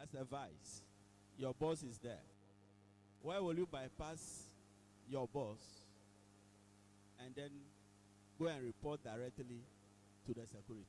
as a vice, your boss is there. Why will you bypass your boss and then go and report directly to the security?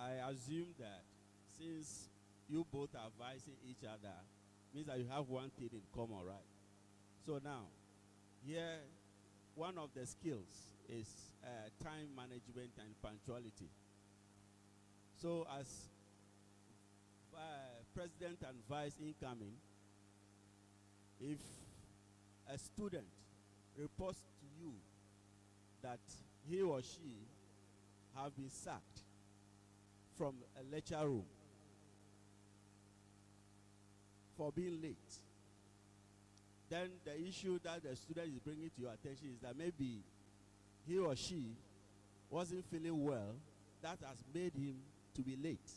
I assume that since you both are advising each other, means that you have one thing in common, right? So now, here, one of the skills is time management and punctuality. So as president and vice incoming, if a student reports to you that he or she have been sacked from a lecture room for being late, then the issue that the student is bringing to your attention is that maybe he or she wasn't feeling well, that has made him to be late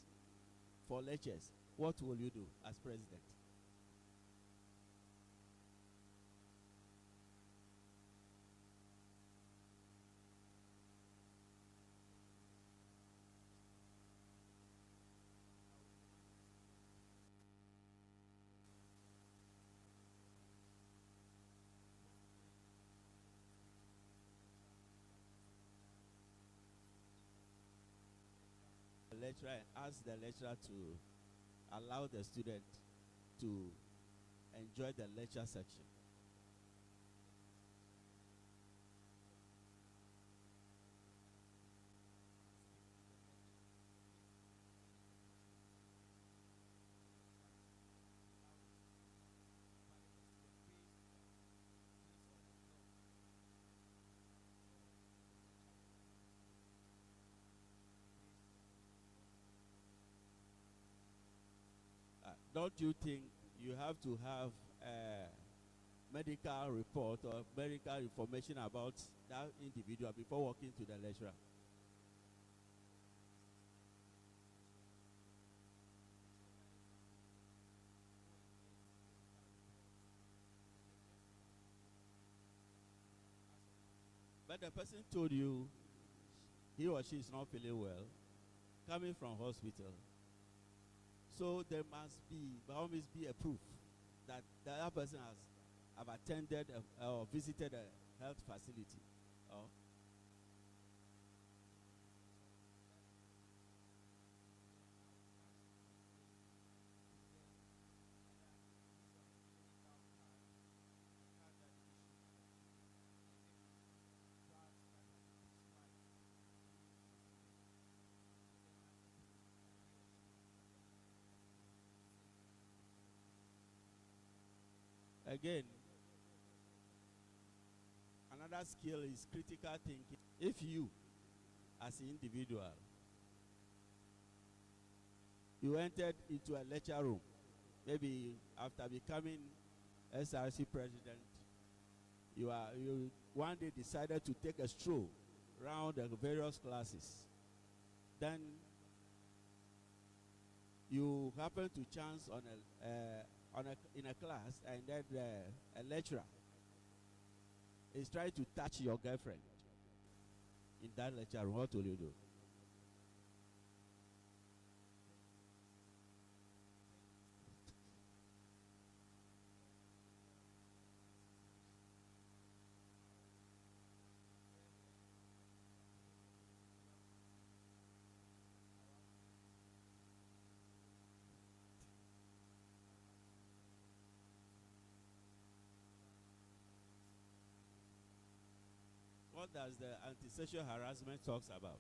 for lectures. What will you do as president? The lecturer and ask the lecturer to allow the student to enjoy the lecture section. Don't you think you have to have a medical report or medical information about that individual before walking to the lecturer? But the person told you he or she is not feeling well, coming from hospital. So there must be, by all means, be a proof that the other person has have attended or visited a health facility. Or again, another skill is critical thinking. If you, as an individual, you entered into a lecture room, maybe after becoming SRC president, you one day decided to take a stroll around the various classes. Then you happen to chance on in a class, and then a lecturer is trying to touch your girlfriend in that lecture room. What will you do? What does the anti-sexual harassment talks about?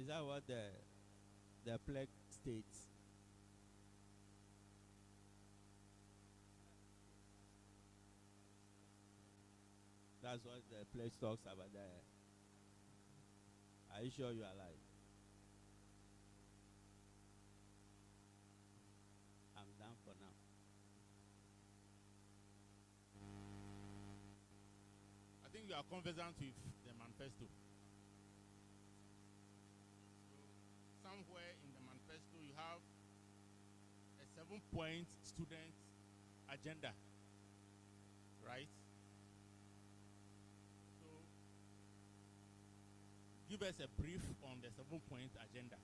Is that what the plague states? That's what the pledge talks about there. Are you sure you are alive? I'm done for now. I think you are conversant with the manifesto. So somewhere in the manifesto you have a 7-point student agenda, right? So give us a brief on the 7-point agenda.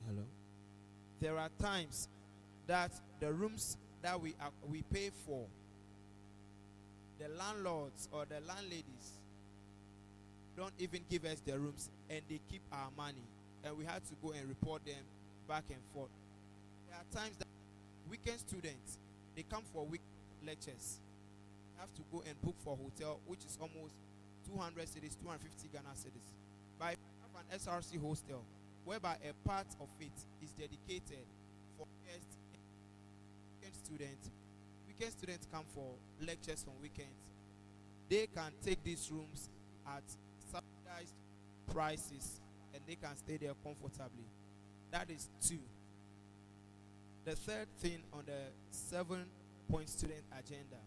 Hello. There are times that the rooms that we pay for, the landlords or the landladies don't even give us the rooms, and they keep our money, and we had to go and report them back and forth. There are times that weekend students, they come for week lectures, have to go and book for hotel, which is almost 200 cities, 250 Ghana cities. But if you have an SRC hostel, whereby a part of it is dedicated for guests, weekend students. Weekend students come for lectures on weekends. They can take these rooms at subsidized prices and they can stay there comfortably. That is 2. The third thing on the 7-point student agenda.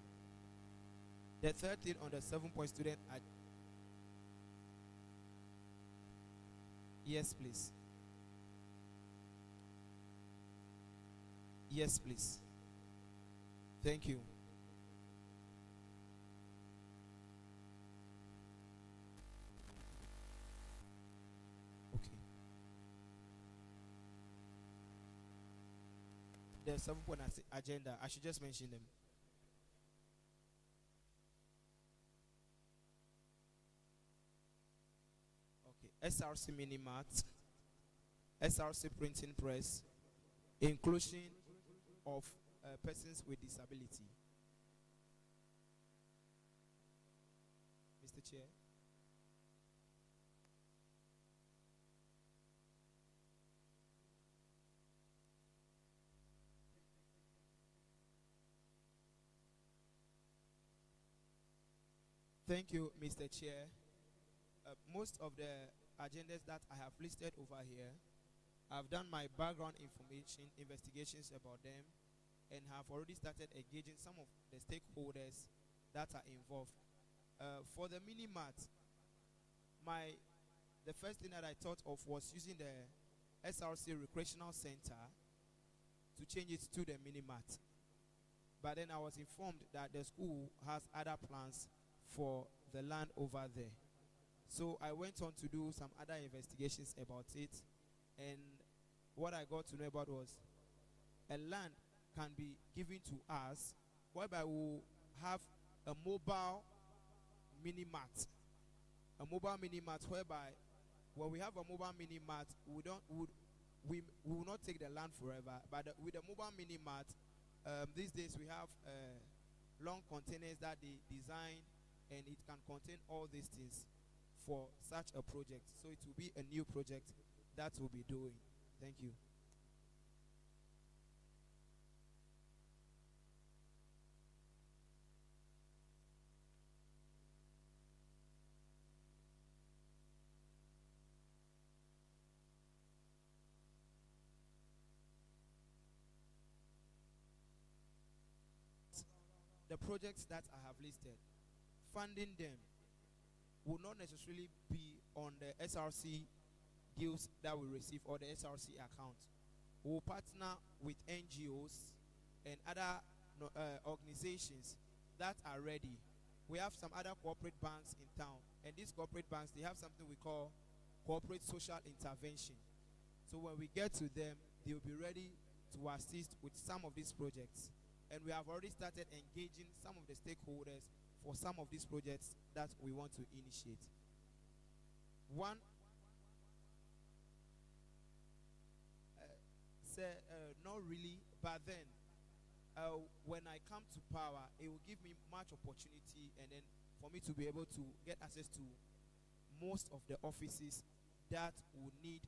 The third thing on the 7-point student agenda. Yes, please. Yes, please. Thank you. Okay. The 7-point agenda. I should just mention them. Okay. SRC Mini Mart, SRC Printing Press, inclusion of persons with disability. Mr. Chair. Thank you, Mr. Chair. Most of the agendas that I have listed over here, I've done my background information investigations about them and have already started engaging some of the stakeholders that are involved. For the mini-mart, the first thing that I thought of was using the SRC Recreational Center to change it to the mini-mart. But then I was informed that the school has other plans for the land over there. So I went on to do some other investigations about it, and what I got to know about was a land can be given to us whereby we will have a mobile mini-mart. A mobile mini-mart whereby when we have a mobile mini-mart, we will not take the land forever, but with a mobile mini-mart, these days we have long containers that they design, and it can contain all these things for such a project. So it will be a new project that we'll be doing. Thank you. The projects that I have listed, funding them will not necessarily be on the SRC deals that we receive or the SRC account. We will partner with NGOs and other organizations that are ready. We have some other corporate banks in town, and these corporate banks, they have something we call corporate social intervention. So when we get to them, they will be ready to assist with some of these projects. And we have already started engaging some of the stakeholders for some of these projects that we want to initiate. One, not really, but then when I come to power, it will give me much opportunity, and then for me to be able to get access to most of the offices that will need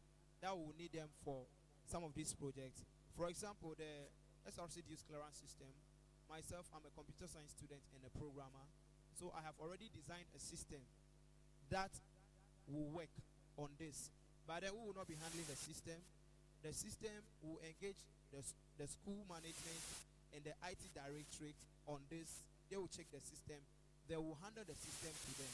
them for some of these projects. For example, the SRC dues clearance system. Myself, I'm a computer science student and a programmer, so I have already designed a system that will work on this. But then we will not be handling the system. The system will engage the school management and the IT directorate on this. They will check the system. They will handle the system to them.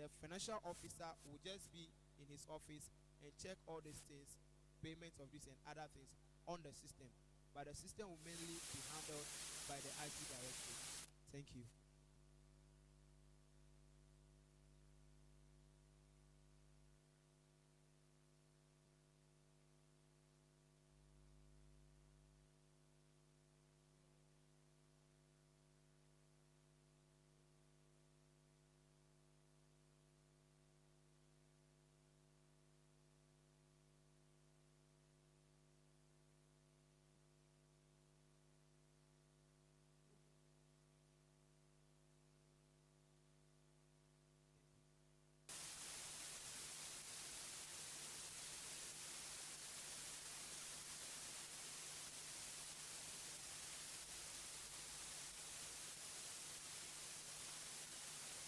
The financial officer will just be in his office and check all these things, payments of this and other things on the system. But the system will mainly be handled by the IT directorate. Thank you.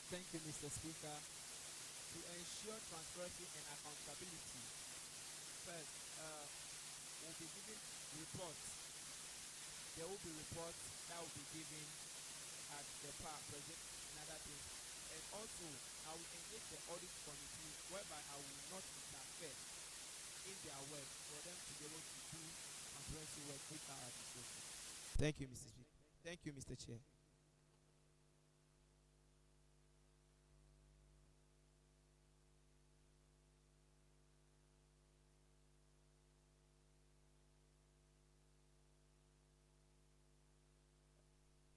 Thank you, Mr. Speaker. To ensure transparency and accountability, first, we'll be giving reports. There will be reports that will be given at the present and other things. And also, I will engage the audit committee whereby I will not interfere in their work for them to be able to do transparency work with our administration. Thank you, Mr. Speaker. Thank you, Mr. Chair.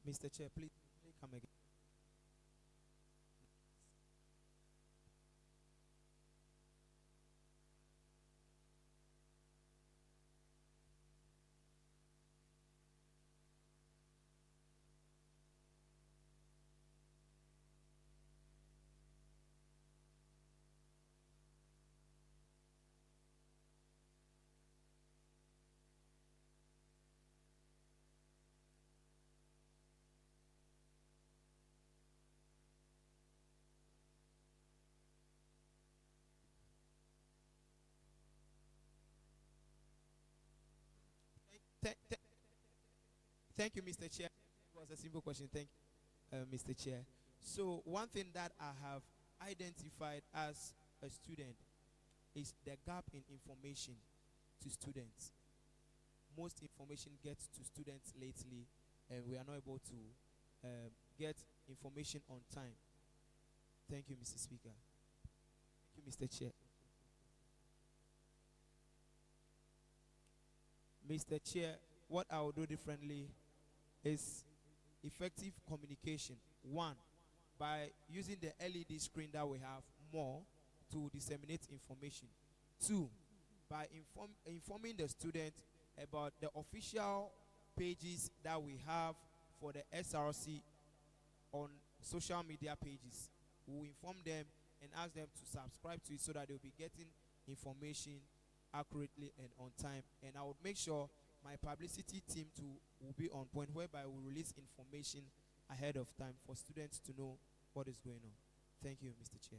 Mr. Chair, please come again. Thank you, Mr. Chair. It was a simple question. Thank you, Mr. Chair. So one thing that I have identified as a student is the gap in information to students. Most information gets to students lately, and we are not able to get information on time. Thank you, Mr. Speaker. Thank you, Mr. Chair. Mr. Chair, what I will do differently is effective communication. One, by using the LED screen that we have more to disseminate information. Two, by informing the student about the official pages that we have for the SRC on social media pages. We will inform them and ask them to subscribe to it so that they'll be getting information accurately and on time. And I would make sure my publicity team too will be on point, whereby we release information ahead of time for students to know what is going on. Thank you, Mr. Chair.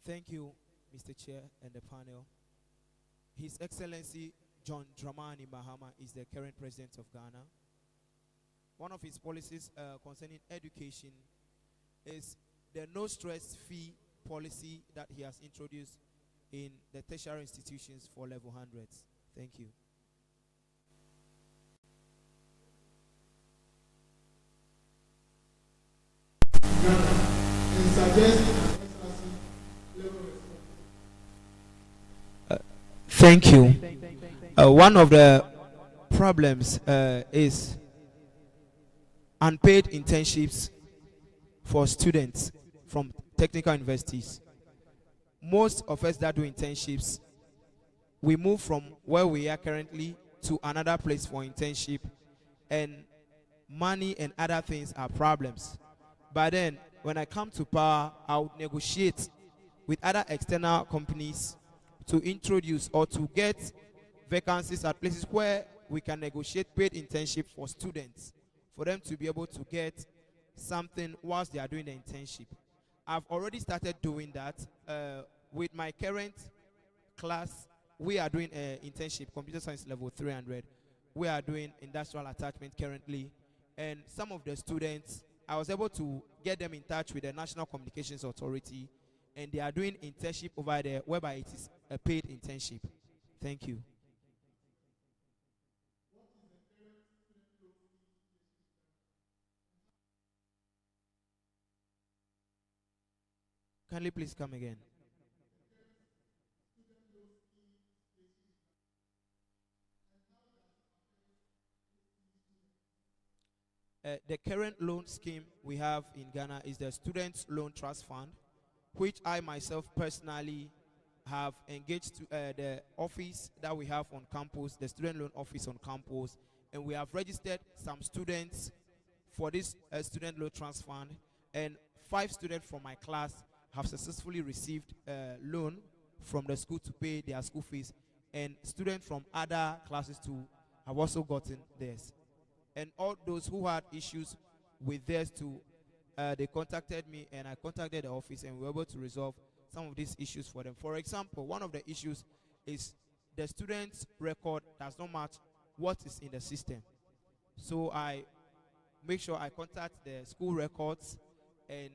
Thank you, Mr. Chair and the panel. His Excellency John Dramani Mahama is the current president of Ghana. One of his policies concerning education is the no stress fee policy that he has introduced in the tertiary institutions for level 100s. Thank you. Thank you. One of the problems is unpaid internships for students from technical universities. Most of us that do internships, we move from where we are currently to another place for internship, and money and other things are problems. But then, when I come to power, I would negotiate with other external companies to introduce or to get vacancies at places where we can negotiate paid internship for students, for them to be able to get something whilst they are doing the internship. I've already started doing that with my current class. We are doing an internship, computer science level 300. We are doing industrial attachment currently, and some of the students, I was able to get them in touch with the National Communications Authority, and they are doing internship over there, whereby it is a paid internship. Thank you. Kindly please come again. The current loan scheme we have in Ghana is the Students Loan Trust Fund, which I myself personally have engaged to, the office that we have on campus, the student loan office on campus, and we have registered some students for this student loan trust fund, and 5 students from my class have successfully received loan from the school to pay their school fees, and students from other classes too have also gotten theirs. And all those who had issues with theirs too, they contacted me, and I contacted the office, and we were able to resolve some of these issues for them. For example, one of the issues is the student's record does not match what is in the system. So I make sure I contact the school records and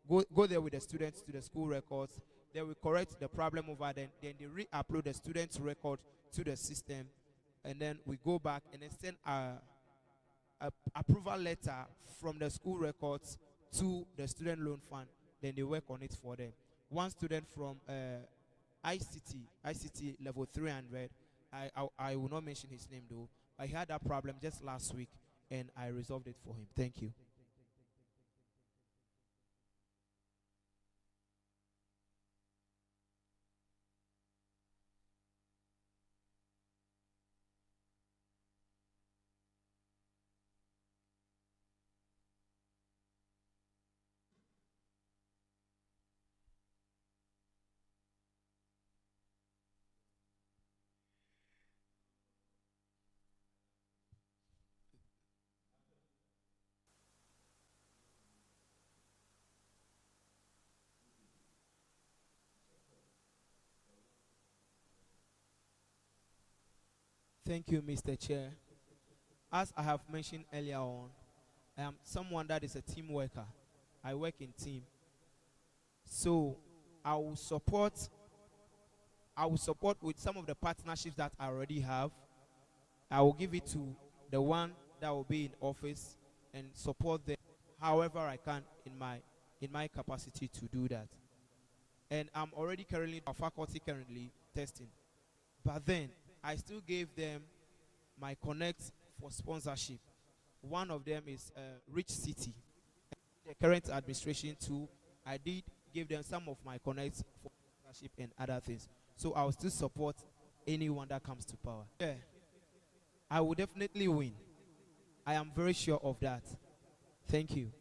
go there with the students to the school records. They will correct the problem over then they re-upload the student's record to the system, and then we go back and then send a approval letter from the school records to the student loan fund. Then they work on it for them. One student from ICT level 300, I will not mention his name though. I had that problem just last week, and I resolved it for him. Thank you. Thank you, Mr. Chair. As I have mentioned earlier on, I am someone that is a team worker. I work in team. So I will support with some of the partnerships that I already have. I will give it to the one that will be in office and support them however I can in my capacity to do that. And I'm already currently a faculty currently testing. But then I still gave them my connect for sponsorship. One of them is Rich City. The current administration too, I did give them some of my connects for sponsorship and other things. So I will still support anyone that comes to power. Yeah, I will definitely win. I am very sure of that. Thank you.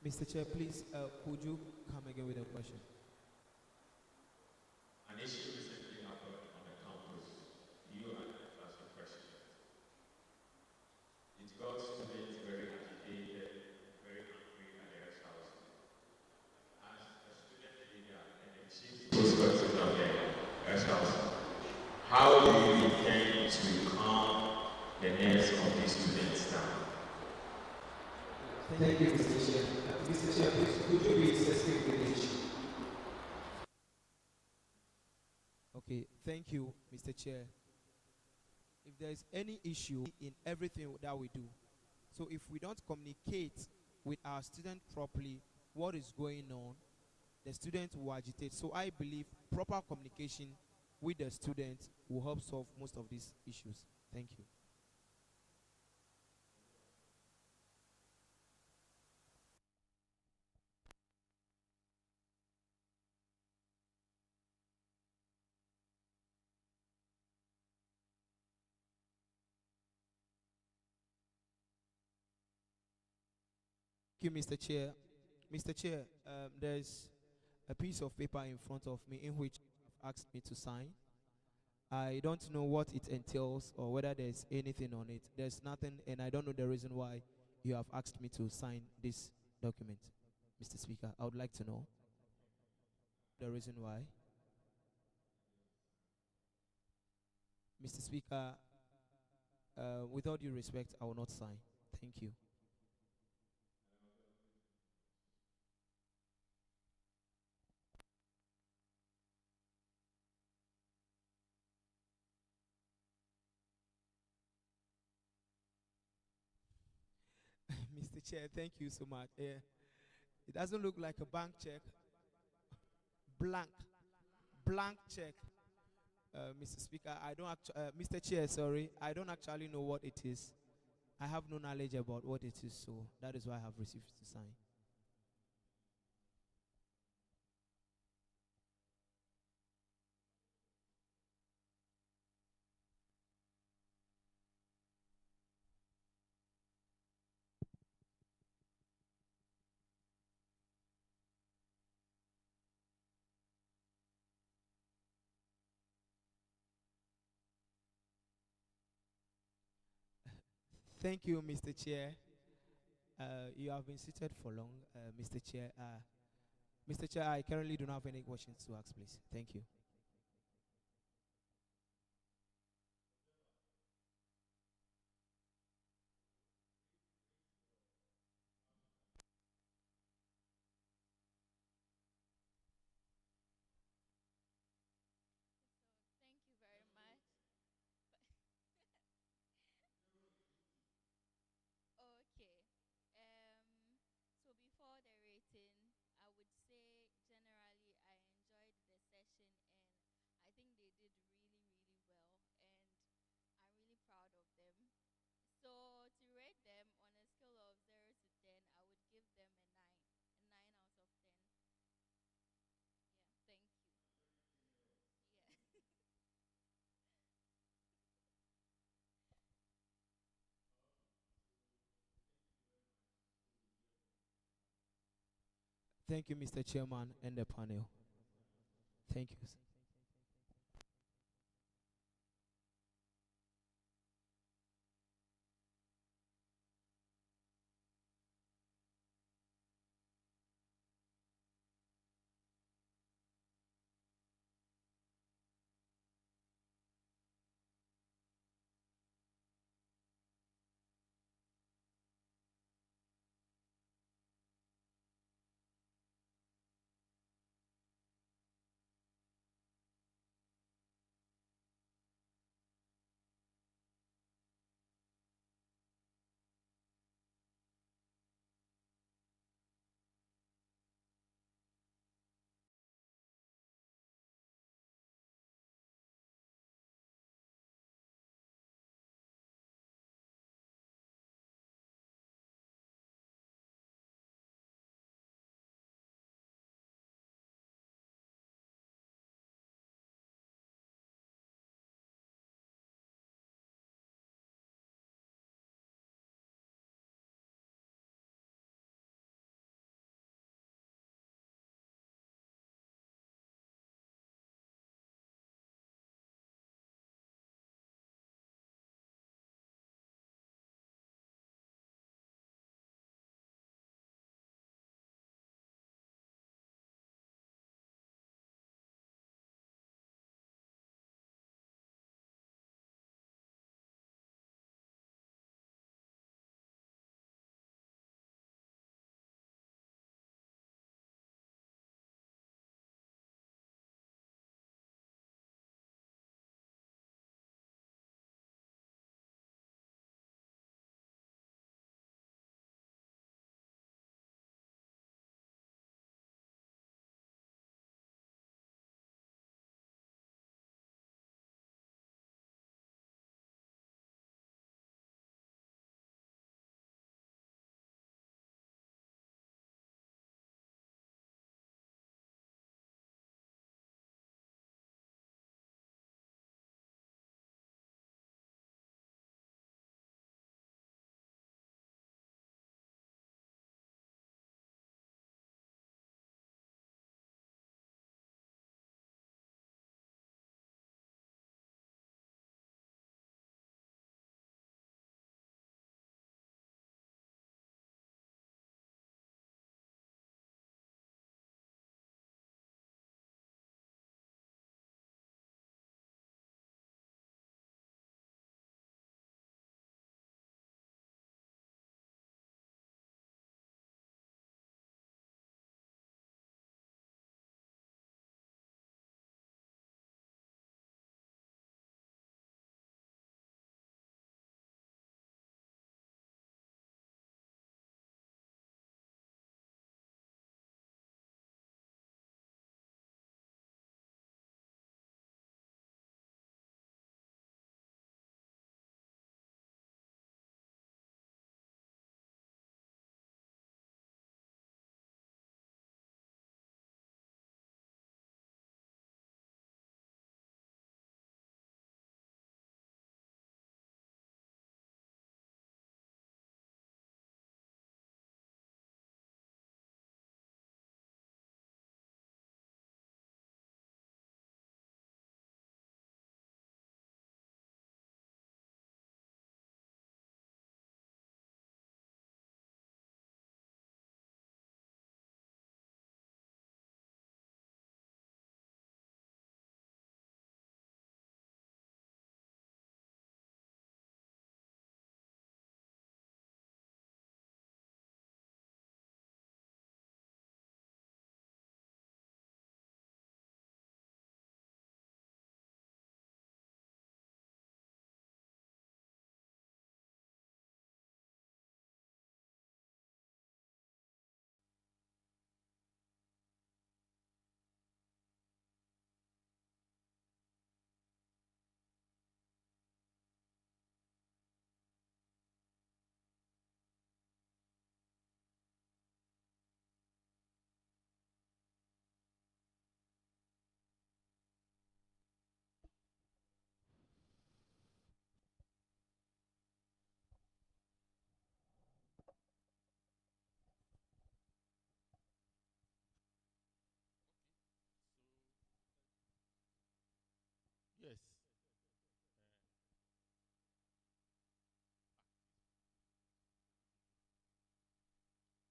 Mr. Chair, please, could you come again with a question? An issue recently happened on the campus. You and the class president. It got students very agitated, very angry at the rest house. As a student leader and the chief perspective of the rest house, how do you intend to calm the nerves of these students down? Thank you, Mr. Chair. Mr. Chair, please, could you be specific with the issue? Okay, thank you, Mr. Chair. If there is any issue in everything that we do, so if we don't communicate with our student properly what is going on, the student will agitate. So I believe proper communication with the student will help solve most of these issues. Thank you. Thank you, Mr. Chair. Mr. Chair, there's a piece of paper in front of me in which you've asked me to sign. I don't know what it entails or whether there's anything on it. There's nothing, and I don't know the reason why you have asked me to sign this document. Mr. Speaker, I would like to know the reason why. Mr. Speaker, with all due respect, I will not sign. Thank you. Chair, thank you so much. It doesn't look like a bank check. Blank, blank check. Mr. Speaker, I don't Mr. Chair, sorry, I don't actually know what it is. I have no knowledge about what it is, so that is why I have received to sign. Thank you, Mr. Chair. You have been seated for long, Mr. Chair. Mr. Chair, I currently do not have any questions to ask, please. Thank you. So thank you very much. Okay. So before the rating, I would say generally I enjoyed the session and I think they did really, really well and I'm really proud of them. So to rate them on a scale of 0 to 10, I would give them a 9 out of 10. Yeah, thank you. Yeah. Thank you, Mr. Chairman and the panel. Thank you.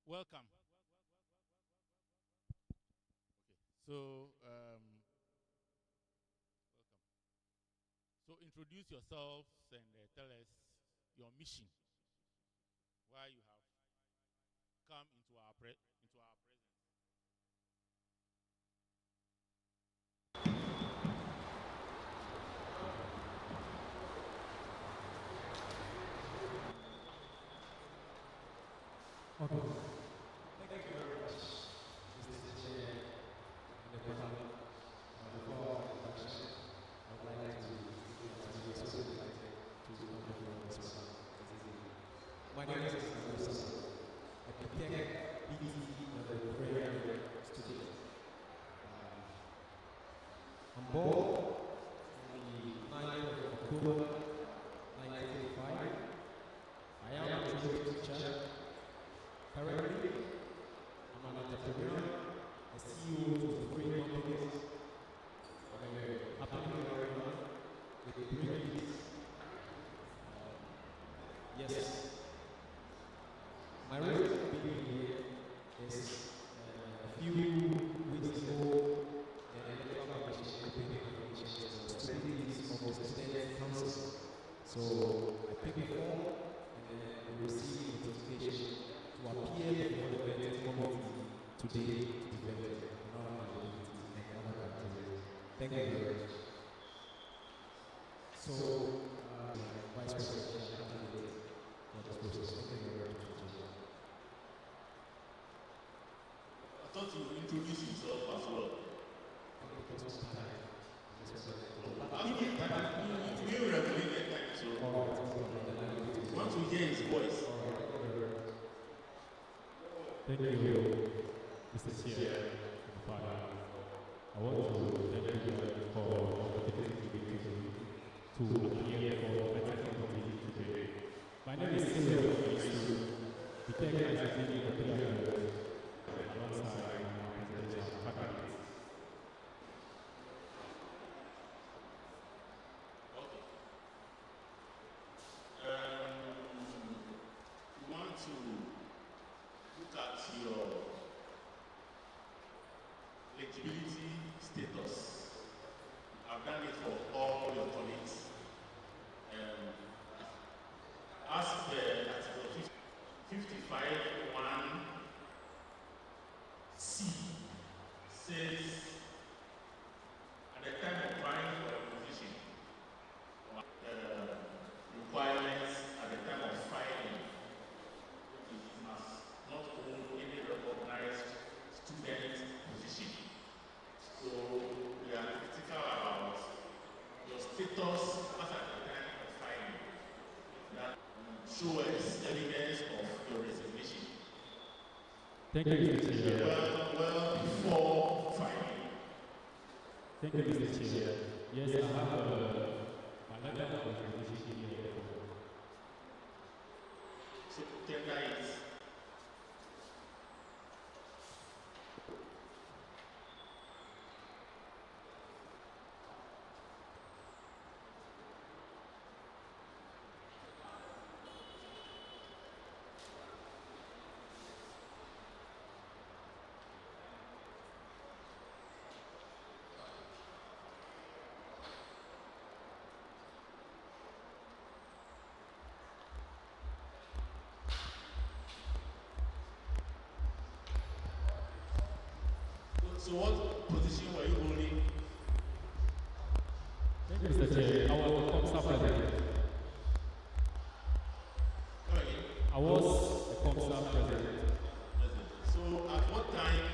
Welcome. Okay. So, welcome. So, introduce yourselves and tell us your mission. Why you have come into our presence. Okay. Thank you very much, Mr. Chair and the panel. Before introduction, I would like to be so delighted to come before this one. My name is Src. I became BT level prayer student. I'm born on the 9th of October 1985. I am a children's teacher. Currently, I'm an entrepreneur, a CEO of 3 companies. I'm happening right now with brilliance. Yes. My reason for being here is a few weeks ago, the Electoral Commission opened applications for studies of the Student Council. So I picked a form and then I received a notification to appear before the vetting committee today to be vetted on all my abilities and other criteria. Thank you very much. So, Vice President, candidate for this process. Thank you very much. I thought you would introduce yourself as well. You regulated time, so you want to hear his voice. Thank you, Mr. Chair. I want to thank you for the opportunity to appear for the vetting committee today. My name is Src Aspirants. The tech is a video appearance alongside my presidential faculty. You want to look at your eligibility status. I've done it for all your colleagues. As per Article 55(1)(c) says, at the time of applying for a position, requirements at the time of filing, it must not hold any recognized student position. So we are critical about your status as at the time of filing. That show us evidence of your resignation. Thank you, Mr. Chair. Well before filing. Thank you, Mr. Chair. Yes, I have my letter of resignation here. So tender it. So what position were you holding? Thank you, Mr. Chair. I was the COMSA president. Come again. I was the COMSA president. So at what time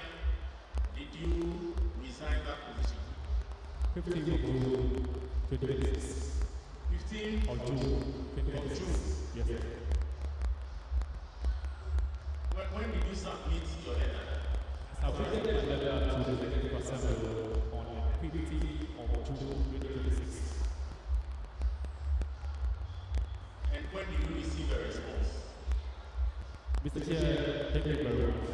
did you resign that position? 15th of June 2026. 15th Of June 2026. Yes, sir. When did you submit your letter? I submitted my letter to the Executive Assembly on the 15th of June 2026. And when did you receive a response? Mr. Chair, thank you very much.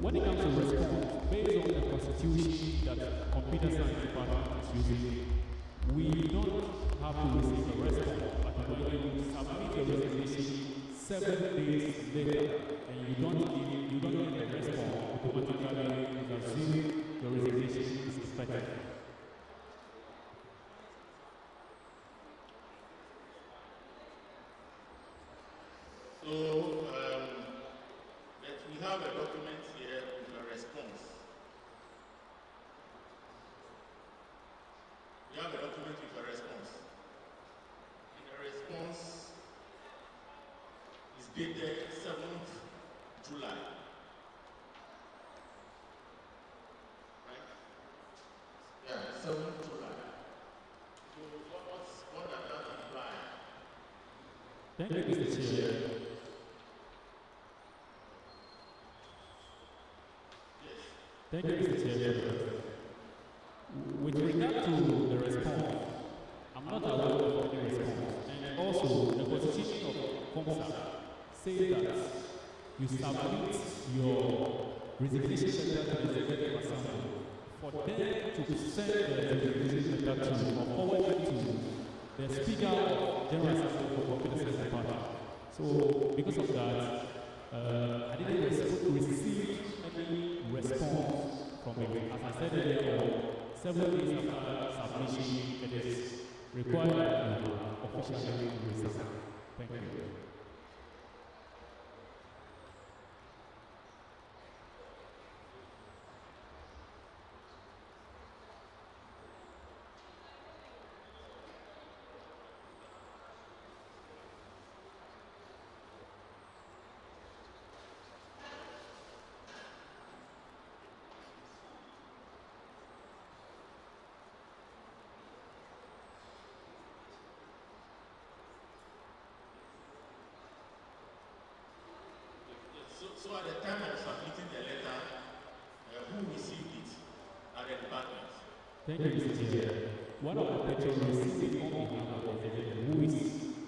When it comes to response, based on the constitution that computer science department is using, we don't have to receive a response, but when you submit your resignation 7 days later and you don't get a response, automatically you assume your resignation is expected. So, we have a document here with a response. We have a document with a response. And the response is dated 7th July. Right? Yeah, 7th July. So what does that imply? Thank you, Mr. Chair. Thank you, Mr. Chair. With regard to the response, I'm not aware of any response. And also, the Constitution of COMSA says that you submit your resignation letter to the Executive Assembly for them to send the resignation letter to or forward it to the Speaker of General Assembly for Confidence and Party. So, because of that, I didn't receive any response from it. As I said earlier, several days after submission, it is required that you officially resign. Thank you. So at the time of submitting the letter, who received it at the department? Thank you, Mr. Chair. One of the patrons received it on behalf of the executive, who is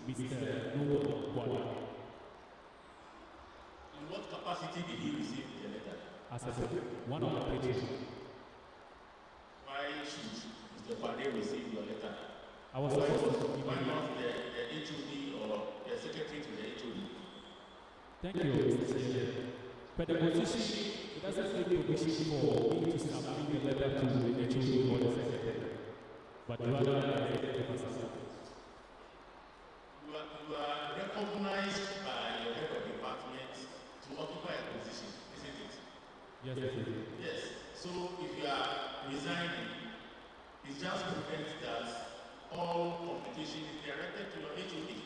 Mr. Noble Kwala. In what capacity did he receive the letter? As I said, one of the patrons. Why should Mr. Kwade receive your letter? I was supposed to Why not the HOD or the secretary to the HOD? Thank you, Mr. Chair. But the Constitution, it doesn't give permission for me to submit the letter to the HOD or the secretary, but rather the executive assistant. You are recognized by your head of department to occupy a position, isn't it? Yes, yes. Yes. So if you are resigning, it just prevents that all communication is directed to your HOD.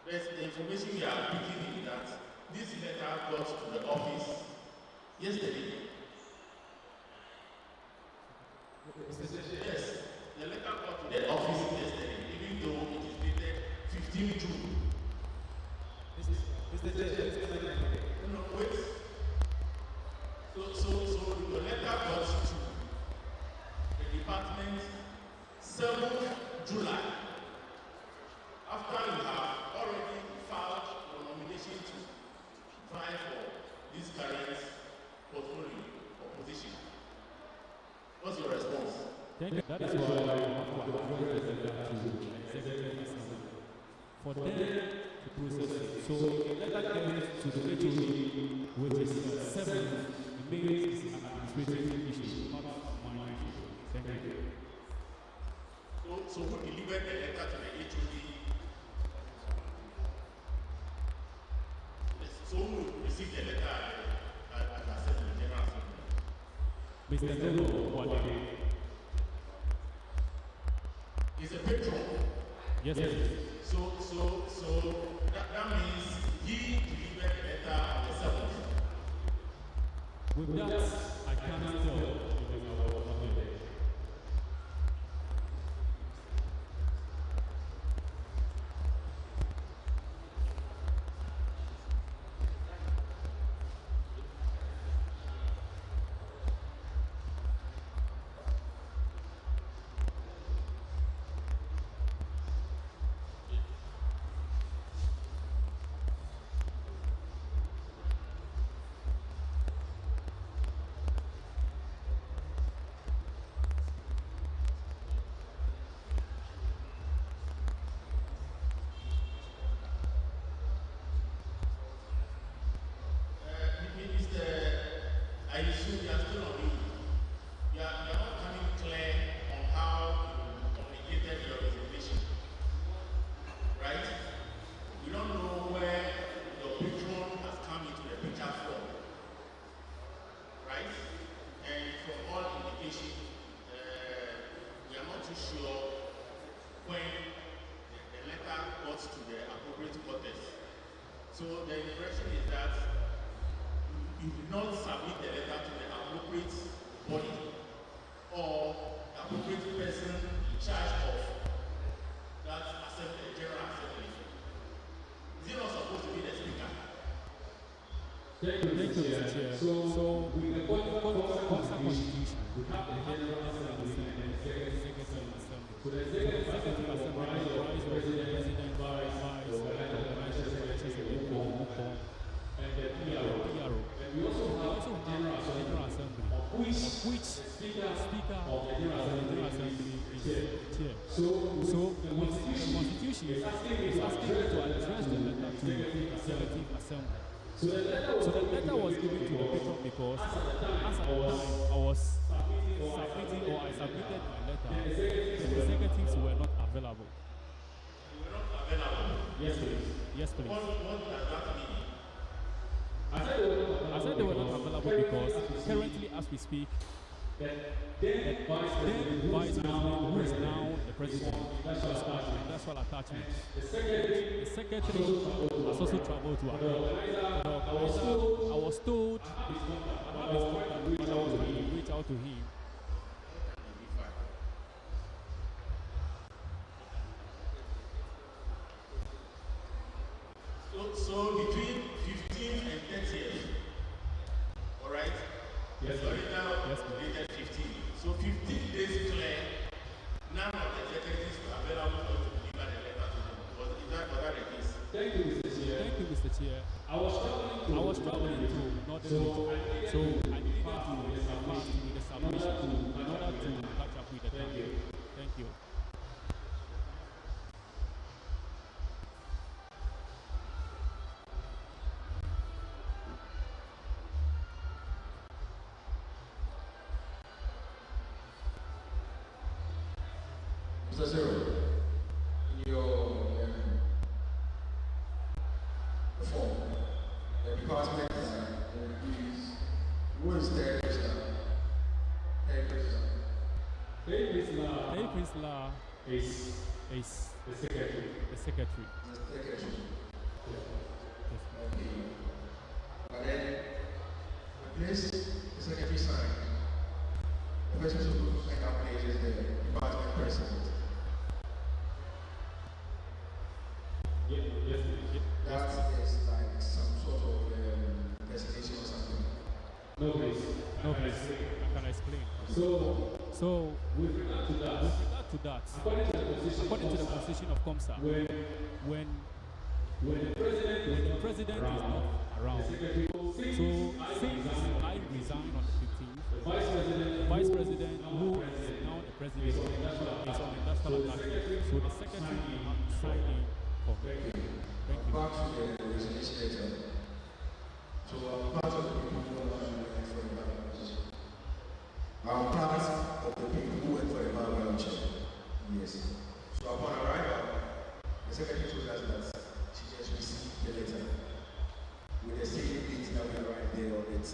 But the information we are picking is that this letter got to the office yesterday. Yes, the letter got to the office yesterday, even though it is dated 15 June. No, wait. So the letter got to the department 7th July. After you have already filed your nomination to vie for this current portfolio or position. What's your response? Thank you. That is why I have to address the letter to the executive assistant for them to process it. So the letter gets to the HOD, which is 7, it means it's an administrative issue, not my issue. Thank you. So who delivered the letter to the HOD? So who received the letter at the Assembly, General Assembly? Mr. Noble Kwade. He's a patron. Yes, yes. So that means he delivered the letter on the 7th. With that, I can't tell because I was not there. So the impression is that you do not submit the letter to the appropriate body or the appropriate person in charge of that assembly, general assembly. Is it not supposed to be the speaker? Thank you, Mr. Chair. So with the constitution, we have the general assembly and the executive assembly. So the executive assembly comprises of the president, vice, and the PRO. And we also have the general assembly, of which the speaker of the general assembly is chair. So the constitution is asking me to address the letter to the executive assembly. So the letter was given to the patron because as at the time I was submitting or I submitted my letter, the executives were not available. You were not available? Yes, please. Yes, please. What does that mean? I said they were not available because currently as we speak, the then vice president, who is now the president, is on industrial attachment. The secretary has also traveled to Accra. I was told about this contact, but I was going to reach out to him. So between 15th and 30th, all right? Yes, so right now, yes, dated 15. So 15 days clear, none of the executives were available to deliver the letter to them. Is that the case? Thank you, Mr. Chair. Thank you, Mr. Chair. I was traveling to Northern Region, so I needed to with the submission in order to catch up with the time. Thank you. Mr. Zero, in your form, the department is who is the Hey, Prisla is the secretary. The secretary. Yes. Yes. Okay. But then, the place the secretary signed, the person supposed to sign that place is the department president. Yes. That is like some sort of presentation or something. No, please. I can explain. So with regard to that, according to the position of COMSA, when the president is not around, so since I resigned on the 15th, the vice president, who is now the president, is on industrial attachment. So the secretary will have to sign in for me. Thank you. Back to the resignation letter. So I'm part of the people who are went for a background check. I'm part of the people who went for a background check. Yes. So upon arrival, the secretary told us that she just received the letter with the same date that we arrived there on it.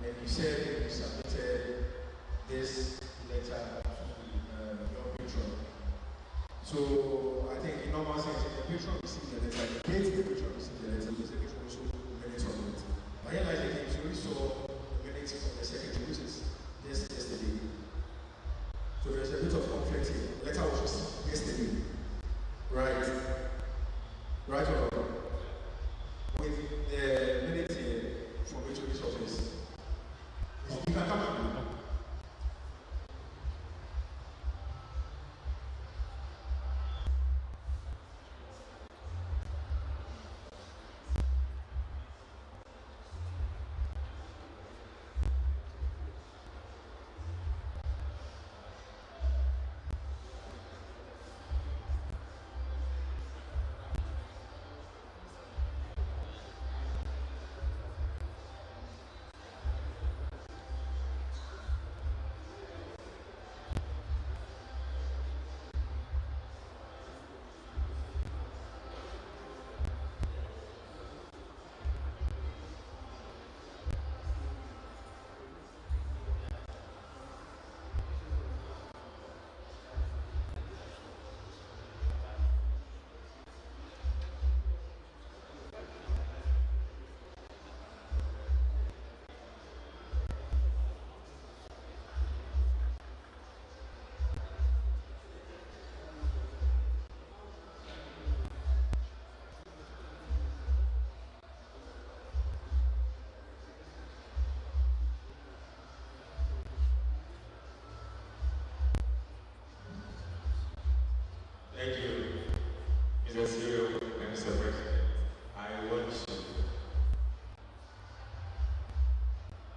And you said you submitted this letter to your patron. So I think in normal sense, if the patron received the letter, the date the patron received the letter, the secretary also minutes on it. But here lies the thing, so we saw the minutes from the secretary, which is just yesterday. So there's a bit of conflict here. The letter was received yesterday. Right. Right or wrong? With the minutes here from HOD's office. You can come and do. Thank you, Mr. CEO and Mr. President.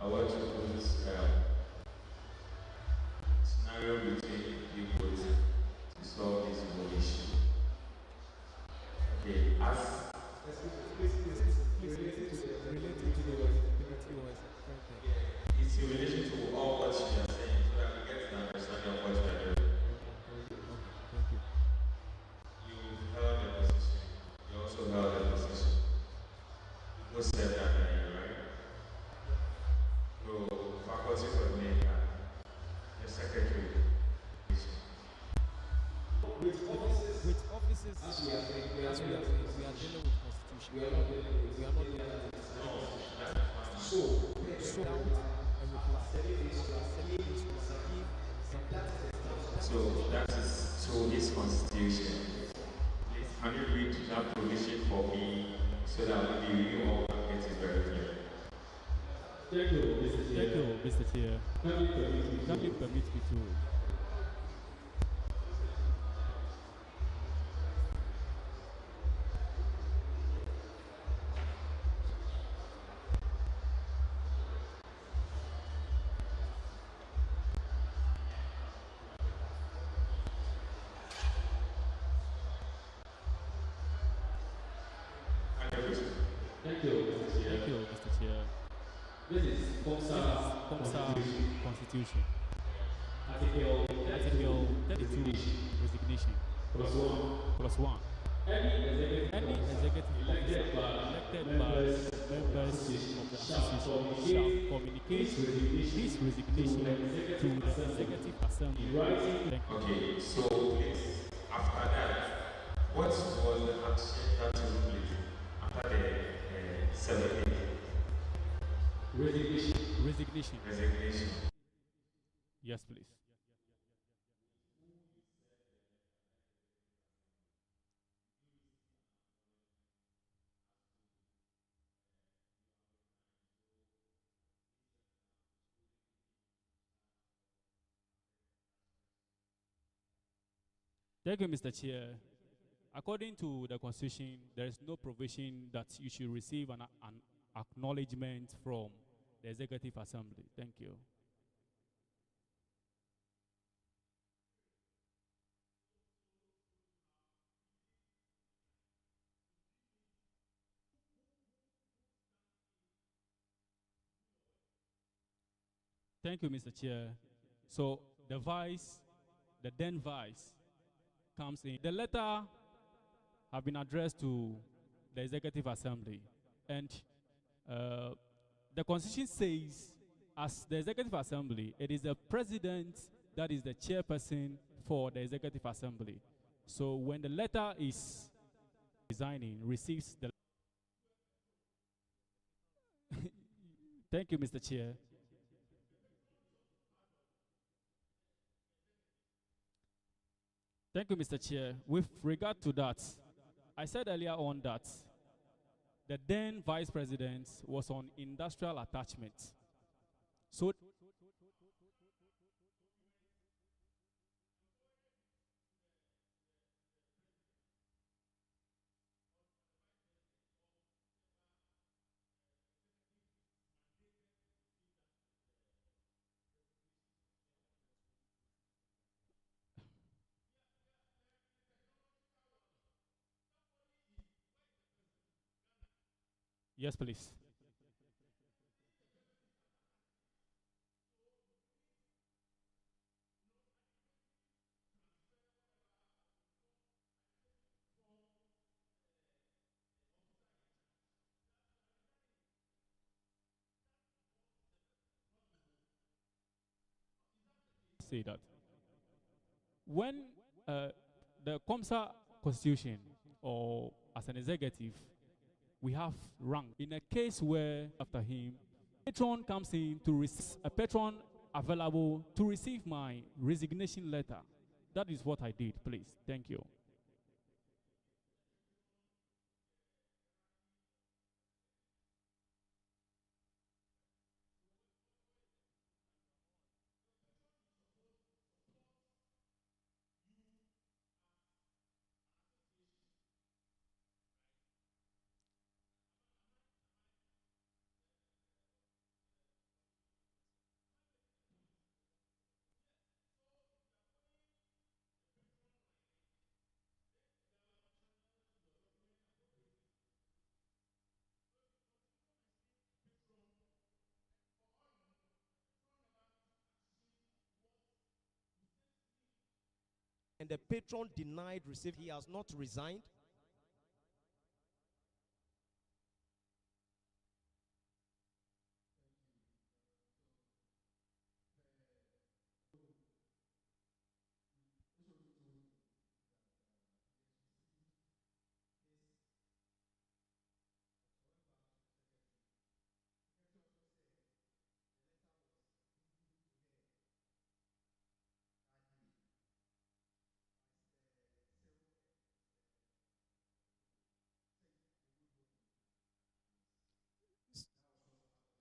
I want to put scenario between people to solve this whole issue. Okay, it's in relation to all what you are saying, so that we get an understanding of what you are doing. You held a position. You also held a position. Who said that, right? So, faculty coordinator, the secretary. With offices, as we are dealing with constitution. We are not dealing with so without a reply. So that is to his constitution. Please, can you read that provision for me so that we all can get it very clear? Thank you, Mr. Chair. Can you permit me to? Thank you, Mr. Chair. This is COMSA Constitution. Article 32, resignation. Plus one. Any executive officer elected by members of the association shall communicate his resignation to the executive assembly. Okay, so please, after that, what was the action that took place after the 7 days? Resignation. Yes, please. Thank you, Mr. Chair. According to the Constitution, there is no provision that you should receive an acknowledgement from the Executive Assembly. Thank you. Thank you, Mr. Chair. So the then vice, comes in. The letter have been addressed to the Executive Assembly, and the Constitution says, as the Executive Assembly, it is the President that is the chairperson for the Executive Assembly. So when the letter is resigning, receives the Thank you, Mr. Chair. Thank you, Mr. Chair. With regard to that, I said earlier on that the then Vice President was on industrial attachment. So yes, please. Say that when the COMSA Constitution, or as an executive, we have rank. In a case where after him, patron comes in to receive a patron available to receive my resignation letter. That is what I did, please. Thank you. and the patron denied receipt. He has not resigned.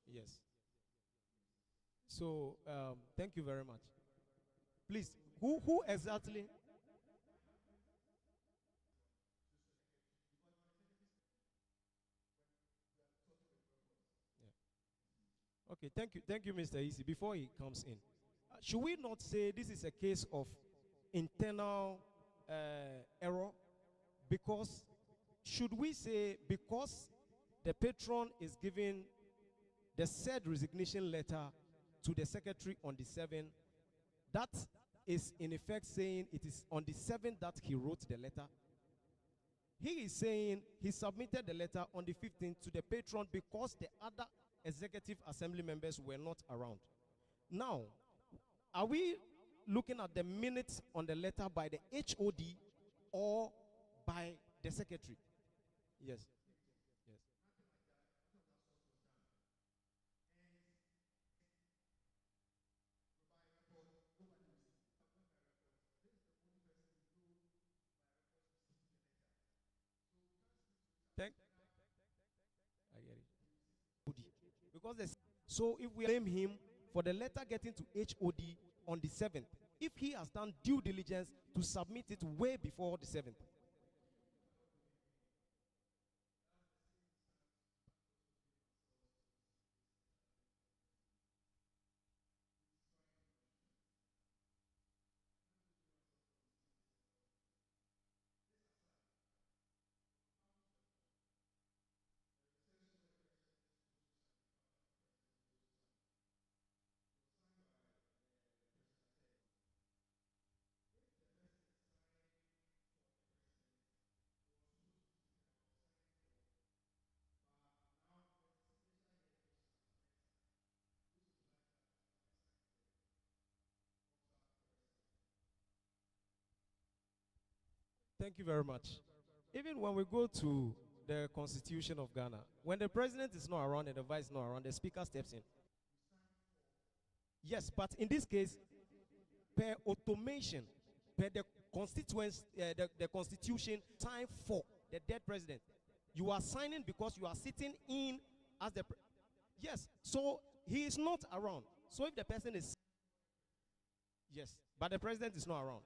Yes. So thank you very much. Please, who exactly? Yeah. Okay, thank you, Mr. Easy. Before he comes in, should we not say this is a case of internal error? Because should we say because the patron is giving the said resignation letter to the secretary on the 7th, that is in effect saying it is on the 7th that he wrote the letter? He is saying he submitted the letter on the 15th to the patron because the other executive assembly members were not around. Now, are we looking at the minutes on the letter by the HOD or by the secretary? Yes. Yes. Thank. I get it. Because so if we blame him for the letter getting to HOD on the 7th, if he has done due diligence to submit it way before the 7th. Thank you very much. Even when we go to the Constitution of Ghana, when the president is not around and the vice is not around, the speaker steps in. Yes, but in this case, per automation, per the constituents, the constitution, time for the dead president. You are signing because you are sitting in as the yes. So he is not around. So if the person is yes, but the president is not around.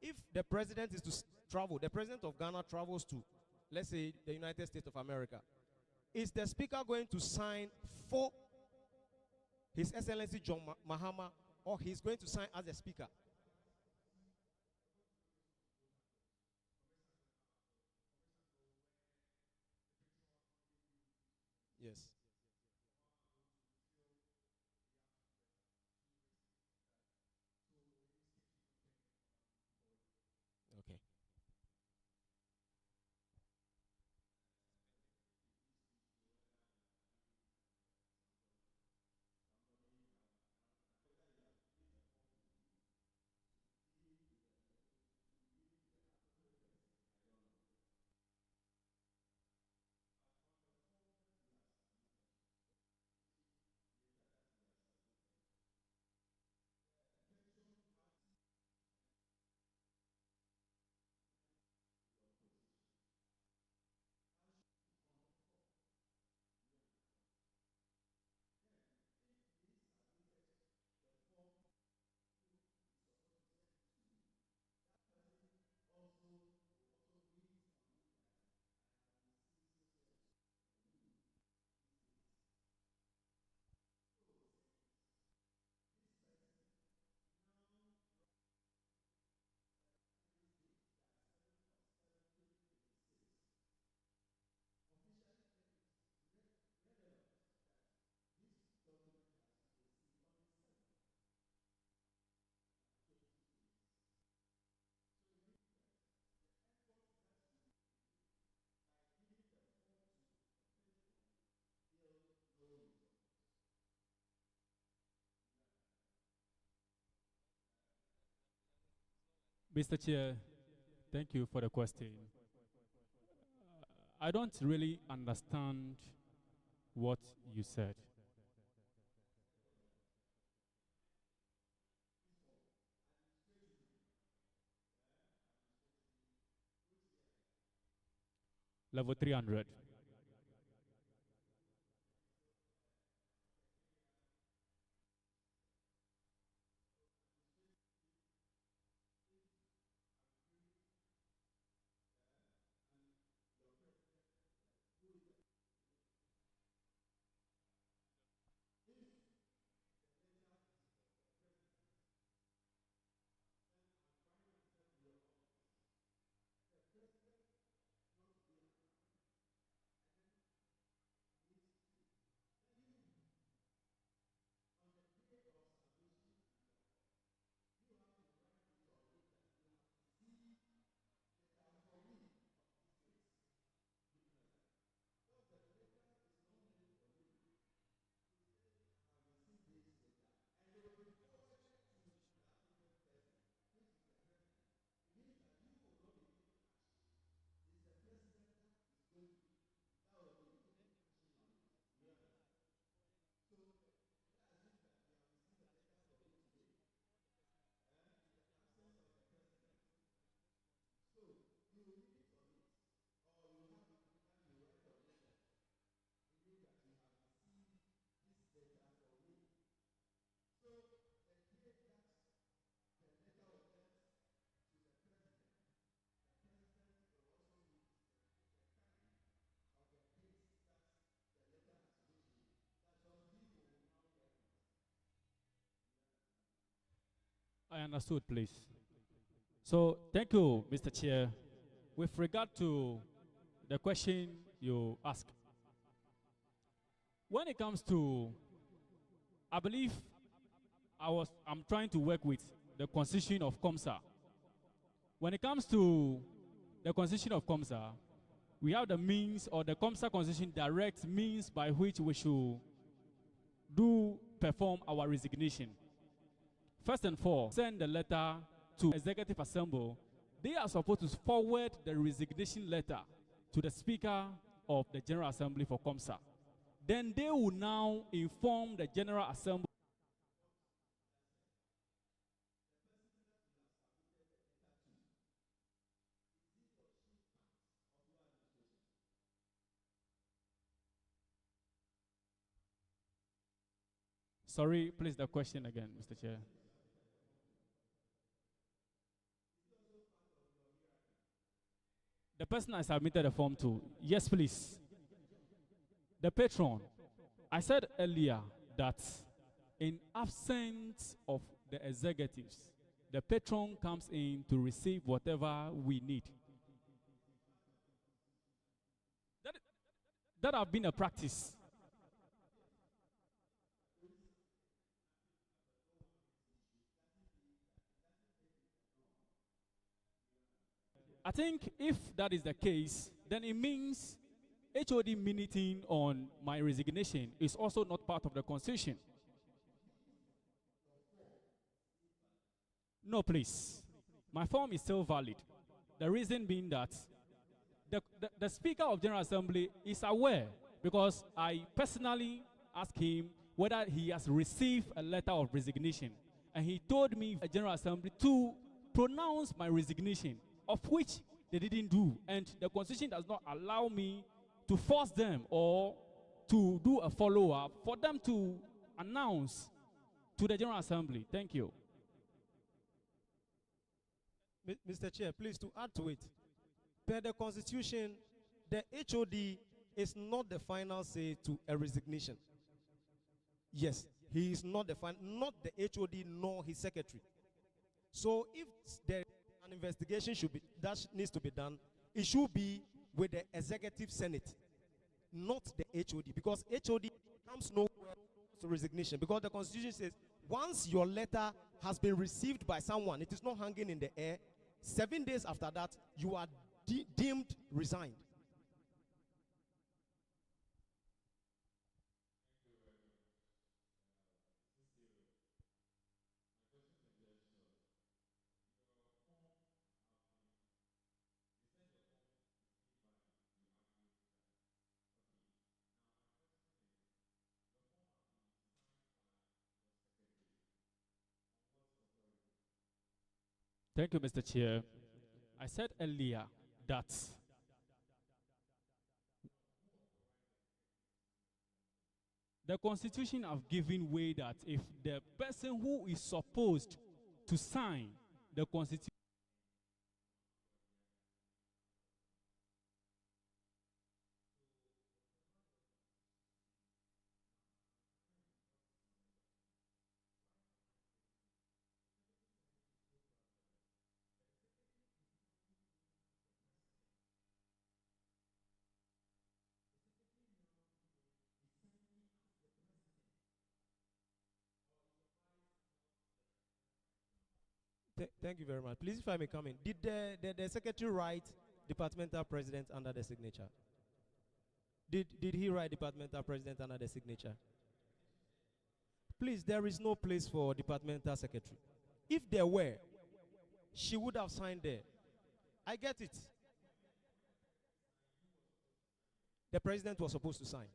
If the president is to travel, the president of Ghana travels to, let's say, the United States of America, is the speaker going to sign for His Excellency John Mahama, or he's going to sign as a speaker? Yes. Okay. Mr. Chair, thank you for the question. I don't really understand what you said. Level 300. I understood, please. So, thank you, Mr. Chair. With regard to the question you asked, when it comes to, I believe I'm trying to work with the constitution of COMSA. When it comes to the constitution of COMSA, we have the means, or the COMSA constitution directs means by which we should perform our resignation. First and foremost, send the letter to Executive Assembly. They are supposed to forward the resignation letter to the Speaker of the General Assembly for COMSA. Then they will now inform the General Assembly. Sorry, please the question again, Mr. Chair. The person I submitted the form to, yes, please. The patron, I said earlier that in absence of the executives, the patron comes in to receive whatever we need. That have been a practice. I think if that is the case, then it means HOD minuting on my resignation is also not part of the constitution. No, please. My form is still valid. The reason being that the Speaker of General Assembly is aware, because I personally asked him whether he has received a letter of resignation. And he told me, the General Assembly, to pronounce my resignation, of which they didn't do. And the Constitution does not allow me to force them or to do a follow-up for them to announce to the General Assembly. Thank you. Mr. Chair, please, to add to it, per the Constitution, the HOD is not the final say to a resignation. Yes, he is not the not the HOD nor his secretary. So if there an investigation needs to be done, it should be with the Executive Senate, not the HOD, because HOD comes nowhere to resignation, because the Constitution says once your letter has been received by someone, it is not hanging in the air. 7 days after that, you are deemed resigned. Thank you, Mr. Chair. I said earlier that the Constitution have given way that if the person who is supposed to sign the Constitution Thank you very much. Please, if I may come in. Did the secretary write departmental president under the signature? Did he write departmental president under the signature? Please, there is no place for departmental secretary. If there were, she would have signed there. I get it. The president was supposed to sign.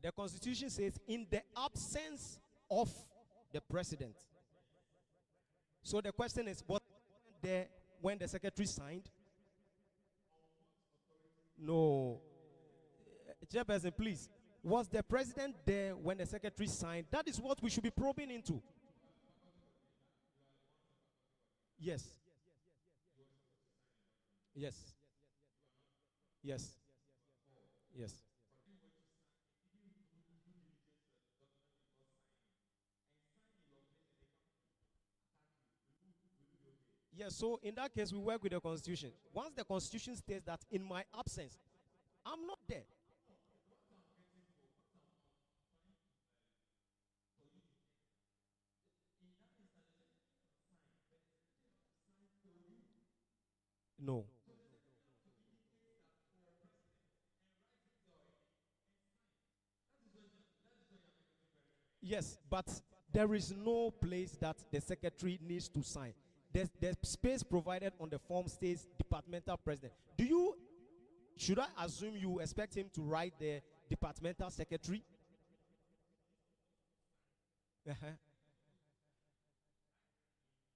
The Constitution says, in the absence of the president. So the question is, was there when the secretary signed? No. Chairperson, please. Was the president there when the secretary signed? That is what we should be probing into. Yes. Yes. Yes. Yes. Yes, so in that case, we work with the Constitution. Once the Constitution states that in my absence, I'm not there. No. Yes, but there is no place that the secretary needs to sign. The space provided on the form says departmental president. Should I assume you expect him to write the departmental secretary?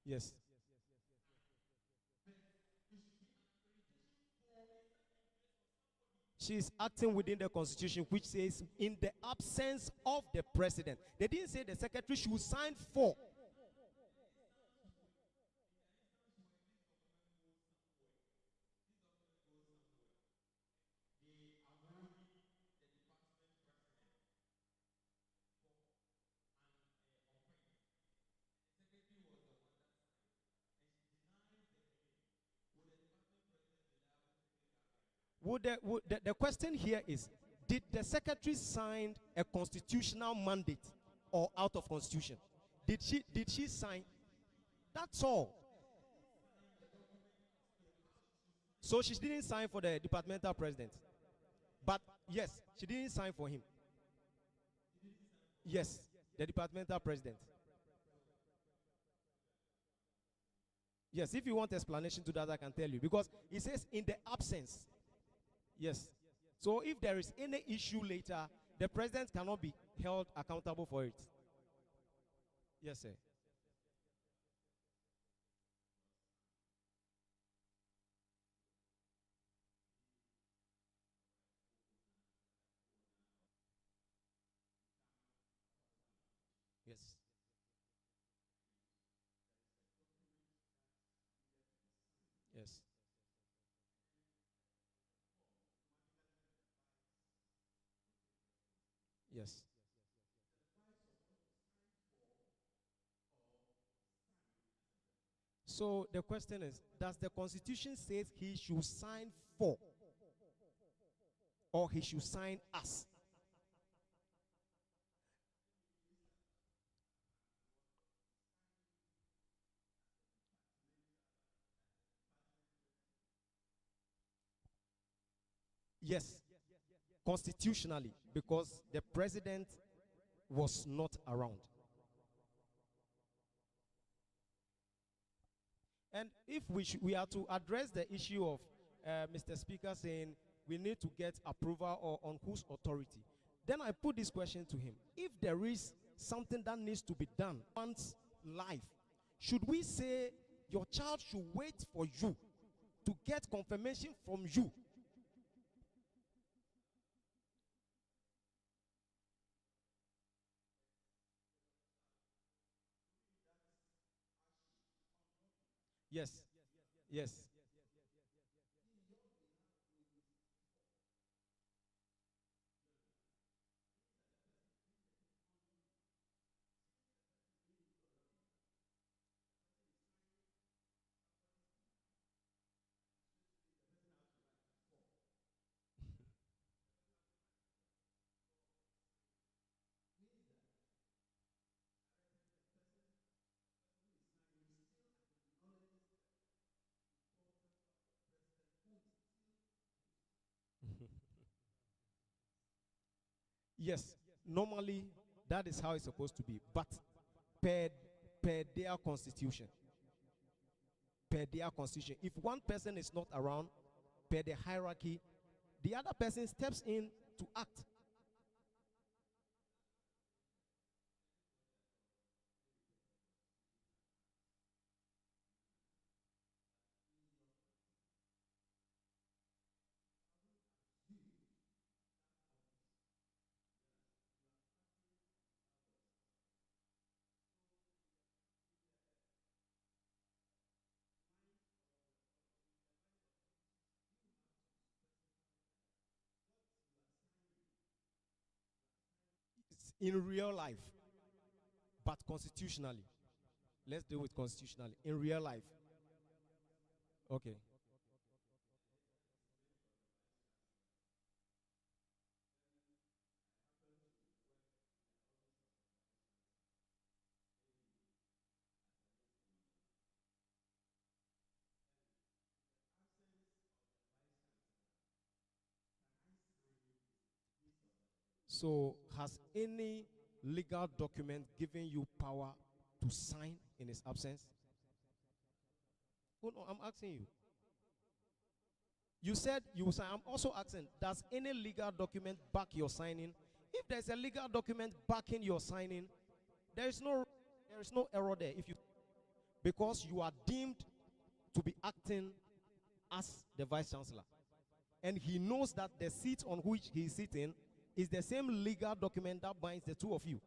Yes. She is acting within the Constitution, which says in the absence of the president. They didn't say the secretary should sign for. The question here is, did the secretary sign a constitutional mandate or out of constitution? Did she sign? That's all. So she didn't sign for the departmental president. But yes, she didn't sign for him. Yes, the departmental president. Yes, if you want explanation to that, I can tell you. Because it says in the absence. Yes. So if there is any issue later, the president cannot be held accountable for it. Yes, sir. Yes. Yes. Yes. So the question is, does the Constitution say he should sign for or he should sign as? Yes, constitutionally, because the president was not around. And if we are to address the issue of Mr. Speaker saying we need to get approval or on whose authority, then I put this question to him. If there is something that needs to be done, one's life, should we say your child should wait for you to get confirmation from you? Yes. Yes. Yes, normally that is how it's supposed to be. But per, per their constitution, if one person is not around, per the hierarchy, the other person steps in to act. It's in real life, but constitutionally. Let's deal with constitutionally. In real life. Okay. So, has any legal document given you power to sign in his absence? Oh, no, I'm asking you. You said you will sign. I'm also asking, does any legal document back your signing? If there's a legal document backing your signing, there is no error there. If you, because you are deemed to be acting as the vice chancellor, and he knows that the seat on which he is sitting is the same legal document that binds the two of you.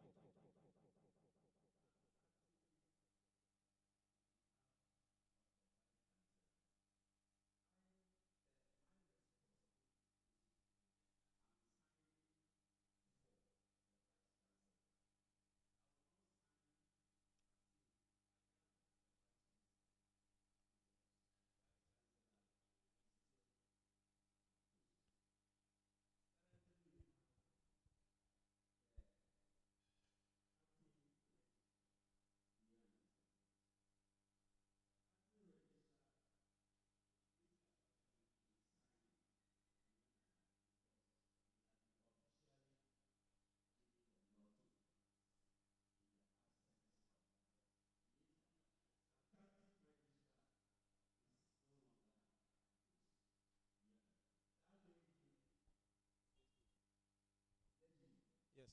Yes,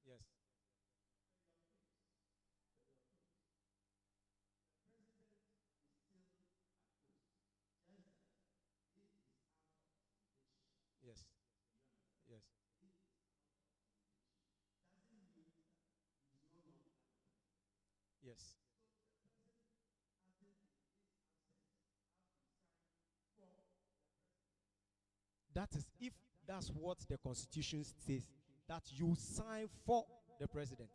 yes. Yes, yes. Yes. That is if that's what the constitution says, that you sign for the president.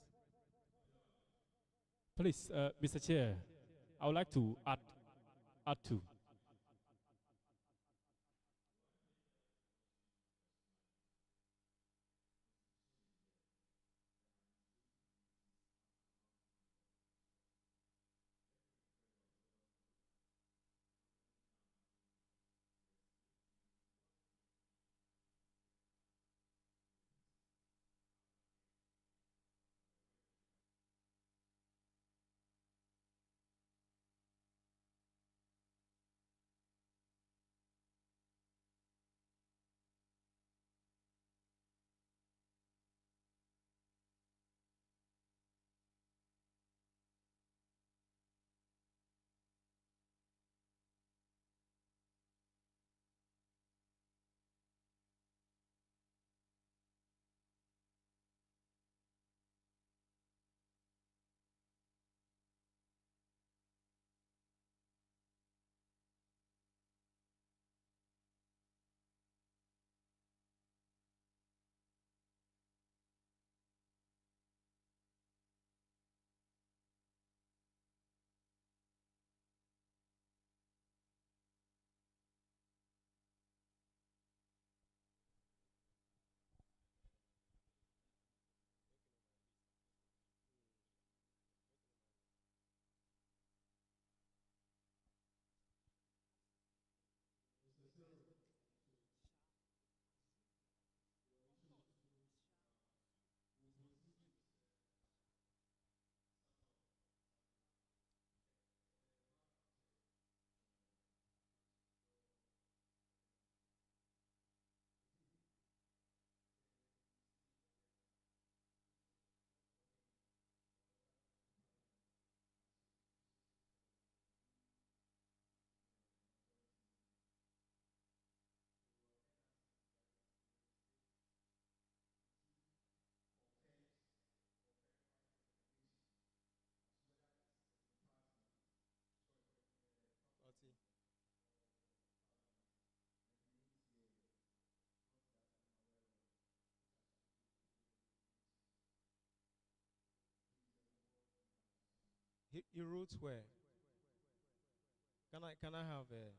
Please, Mr. Chair, I would like to add to. He wrote where? Can I have a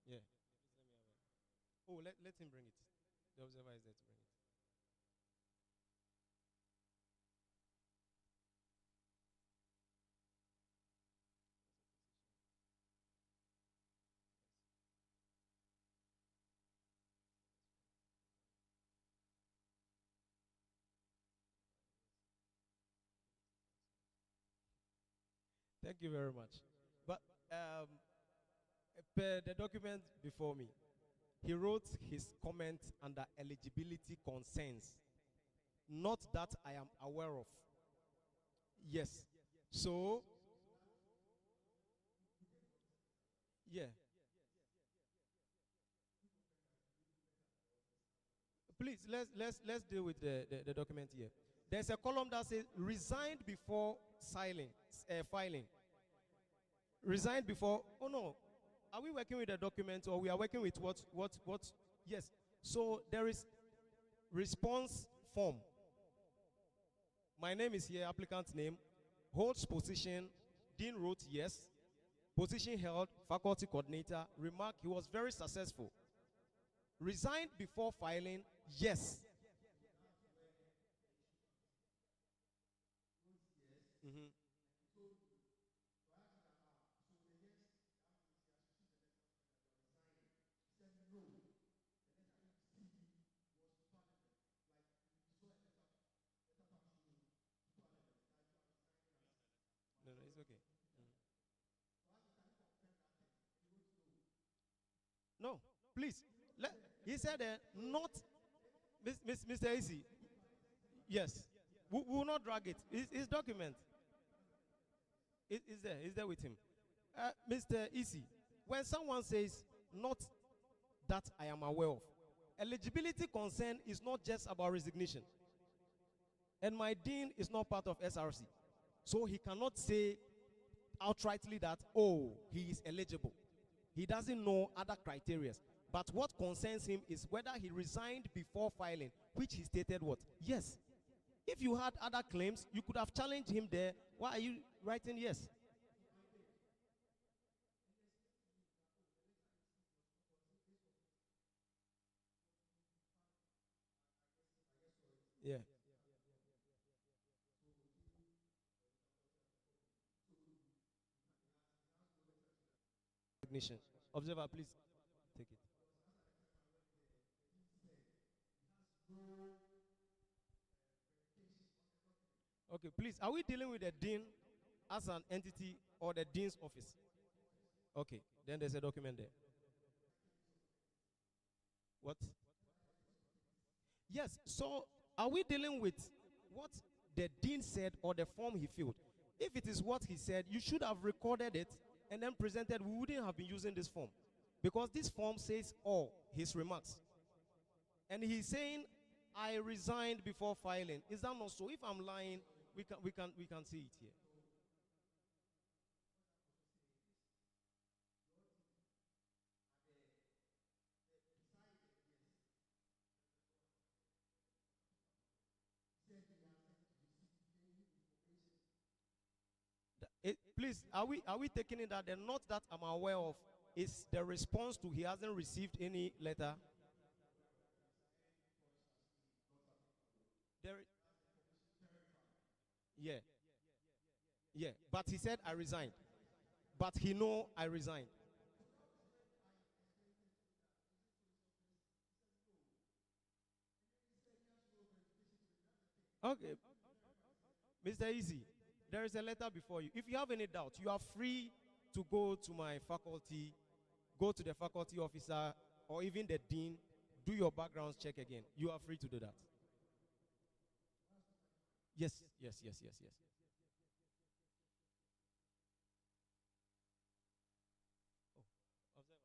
yeah? Let me have a, oh, let him bring it. The observer is there to bring it. Thank you very much. But per the document before me, he wrote his comment under eligibility concerns, not that I am aware of. Yes. So, yeah. Please, let's deal with the document here. There's a column that says resigned before filing. Resigned before. Oh no, are we working with the document or we are working with what? Yes. So there is response form. My name is here, applicant's name, holds position, Dean wrote yes, position held, faculty coordinator, remark he was very successful. Resigned before filing, yes. Mm-hmm. No, it's okay. No, please. He said not Mr. AC. Yes. We will not drag it. His document. It's there. It's there with him. Mr. EC, when someone says not that I am aware of, eligibility concern is not just about resignation. And my dean is not part of SRC. So he cannot say outrightly that, oh, he is eligible. He doesn't know other criteria. But what concerns him is whether he resigned before filing, which he stated what? Yes. If you had other claims, you could have challenged him there. Why are you writing yes? Yeah. Ignition. Observer, please take it. Okay, please. Are we dealing with the dean as an entity or the dean's office? Okay, then there's a document there. What? Yes, so are we dealing with what the dean said or the form he filled? If it is what he said, you should have recorded it and then presented. We wouldn't have been using this form because this form says all his remarks. And he's saying, I resigned before filing. Is that not so? If I'm lying, we can see it here. Please, are we taking it that the note that I'm aware of is the response to he hasn't received any letter? There, yeah, yeah. But he said I resigned. But he know I resigned. Okay, Mr. Easy, there is a letter before you. If you have any doubt, you are free to go to my faculty, go to the faculty officer, or even the dean, do your background check again. You are free to do that. Yes, yes, yes, yes, yes. Oh, observer.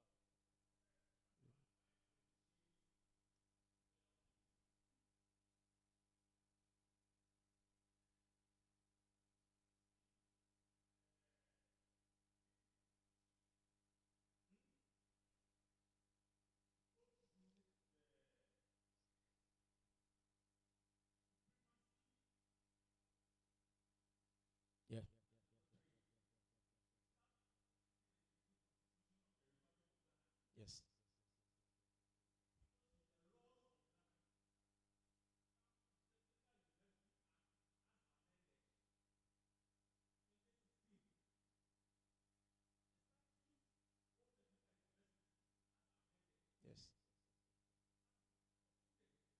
Yes.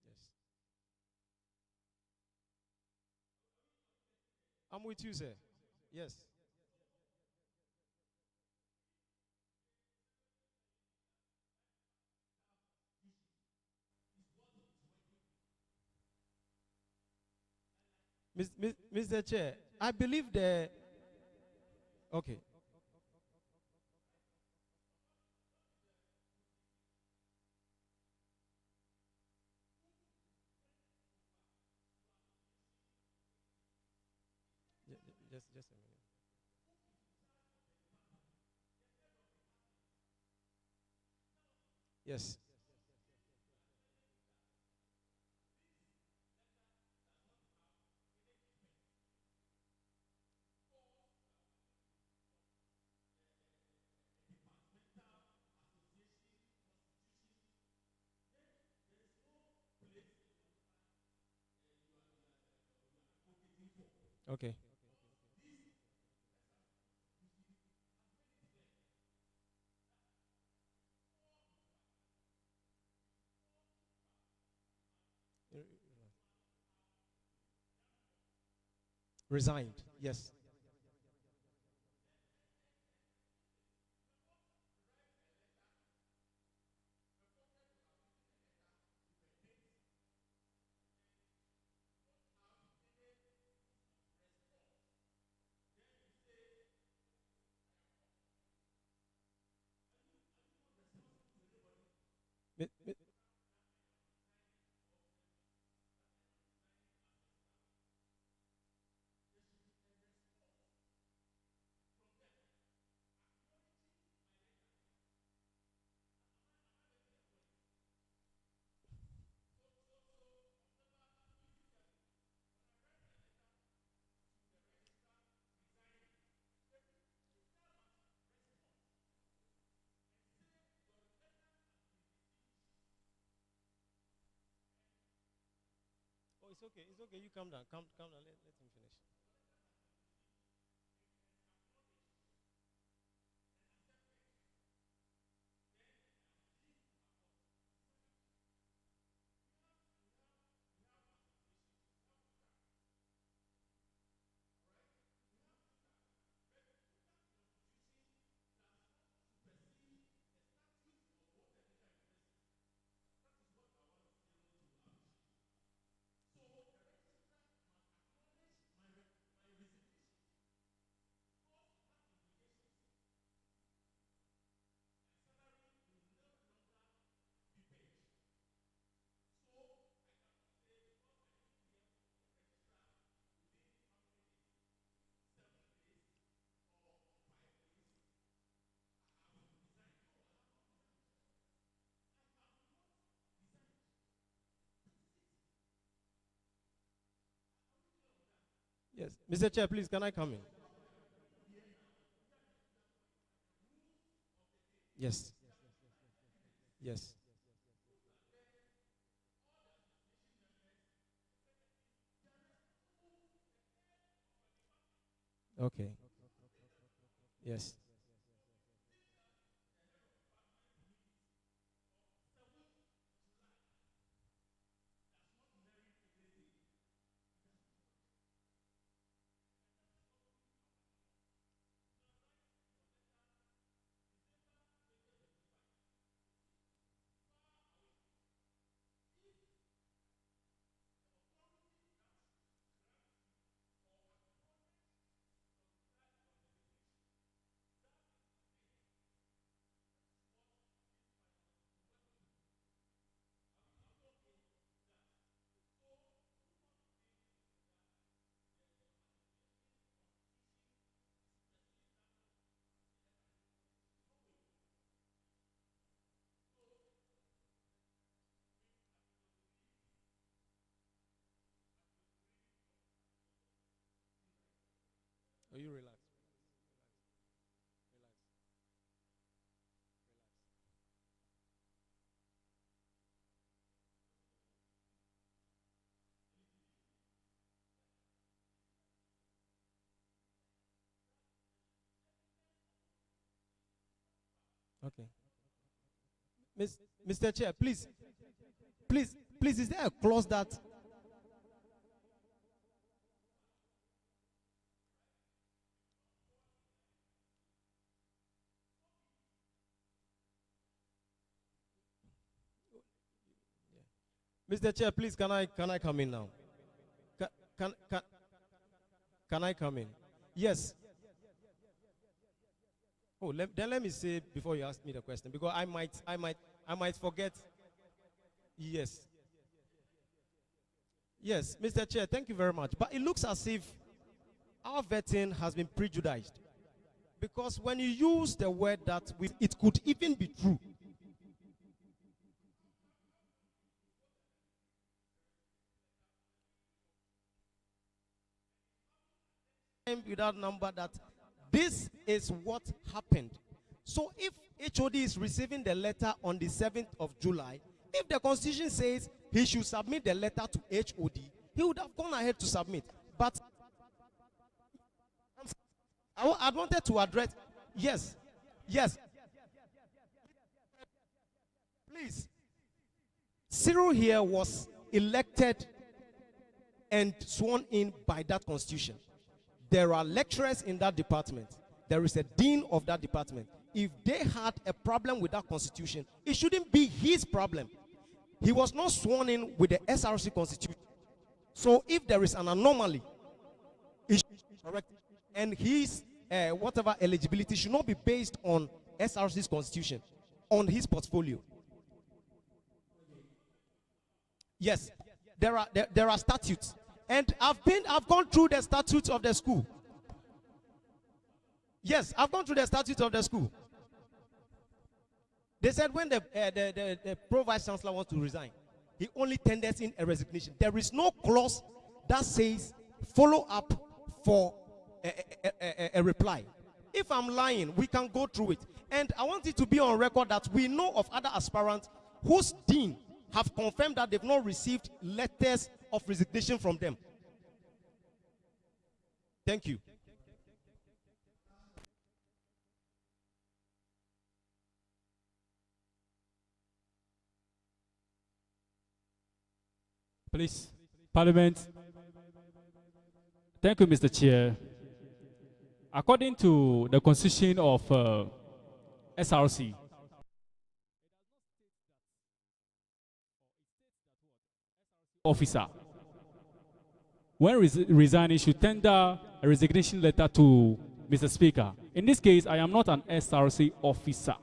Yes. I'm with you, sir. Yes. Mr. Chair, I believe the. Okay. Just a minute. Yes. Okay. Resigned. Yes. Mi- mi- Oh, it's okay. It's okay. You calm down. Calm down. Let him finish. Yes. Mr. Chair, please, can I come in? Yes. Yes. Okay. Yes. Oh, you relax. Relax. Okay. Miss Mr. Chair, please, is there a clause that Mr. Chair, please, can I come in now? Can, can, can, can I come in? Yes. Oh, then let me say before you ask me the question, because I might forget. Yes. Yes, Mr. Chair, thank you very much. But it looks as if our vetting has been prejudiced. Because when you use the word that it could even be true. Without number that this is what happened. So if HOD is receiving the letter on the 7th of July, if the Constitution says he should submit the letter to HOD, he would have gone ahead to submit. But I wanted to address, yes, please. Cyril here was elected and sworn in by that Constitution. There are lecturers in that department. There is a dean of that department. If they had a problem with that Constitution, it shouldn't be his problem. He was not sworn in with the SRC Constitution. So if there is an anomaly, it should be corrected. And his whatever eligibility should not be based on SRC's Constitution, on his portfolio. Yes, there are statutes. And I've gone through the statutes of the school. Yes, I've gone through the statutes of the school. They said when the pro vice chancellor wants to resign, he only tenders in a resignation. There is no clause that says follow up for a reply. If I'm lying, we can go through it. And I want it to be on record that we know of other aspirants whose dean have confirmed that they've not received letters of resignation from them. Thank you. Please, Parliament. Thank you, Mr. Chair. According to the Constitution of SRC, officer, when resigning, should tender a resignation letter to Mr. Speaker. In this case, I am not an SRC officer.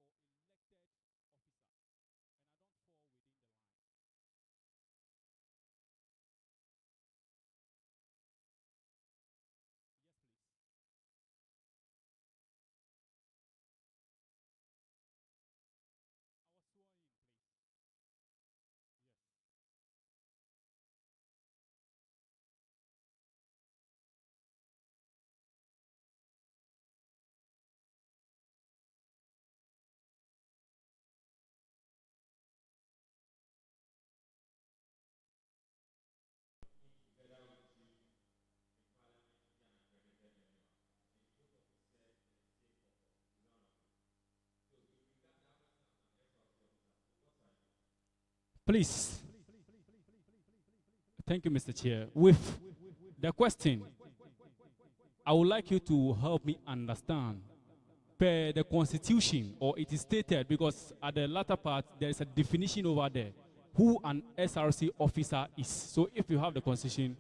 or elected officer, and I don't fall within the line. Yes, please. I was sworn in, please. Yes. Please. Thank you, Mr. Chair. With the question, I would like you to help me understand per the constitution, or it is stated, because at the latter part there is a definition over there who an SRC officer is. So if you have the constitution.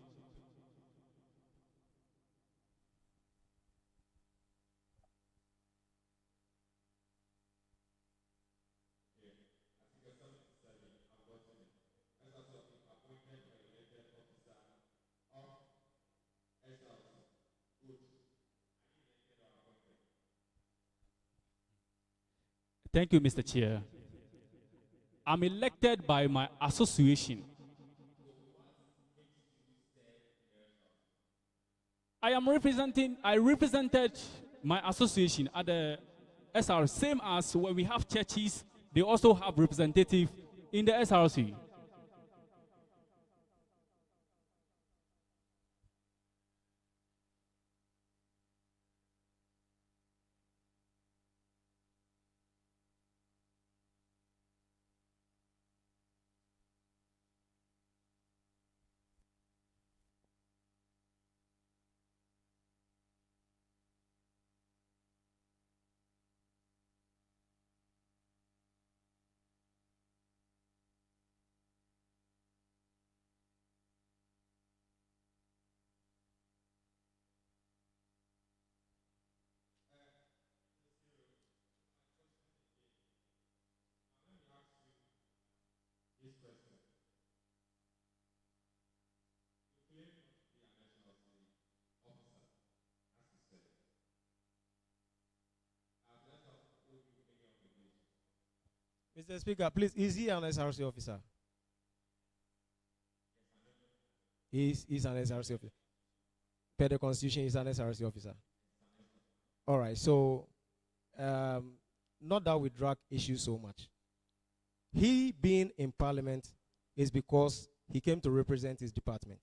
Thank you, Mr. Chair. I'm elected by my association. I represented my association at the SR, same as when we have churches, they also have representative in the SRC. Mr. Speaker, please, is he an SRC officer? He's an SRC officer. Per the Constitution, he's an SRC officer. All right, so not that we drag issues so much. He being in Parliament is because he came to represent his department.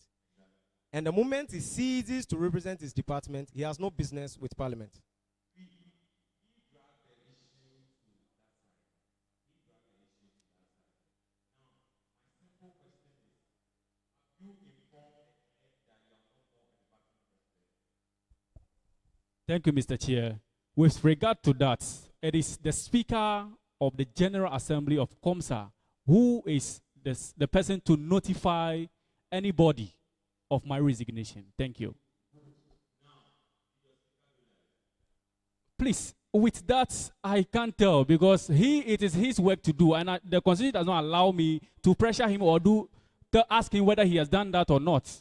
And the moment he ceases to represent his department, he has no business with Parliament. Thank you, Mr. Chair. With regard to that, it is the Speaker of the General Assembly of COMSA who is the person to notify anybody of my resignation. Thank you. Please, with that, I can't tell because it is his work to do, and the Constitution does not allow me to pressure him or to ask him whether he has done that or not.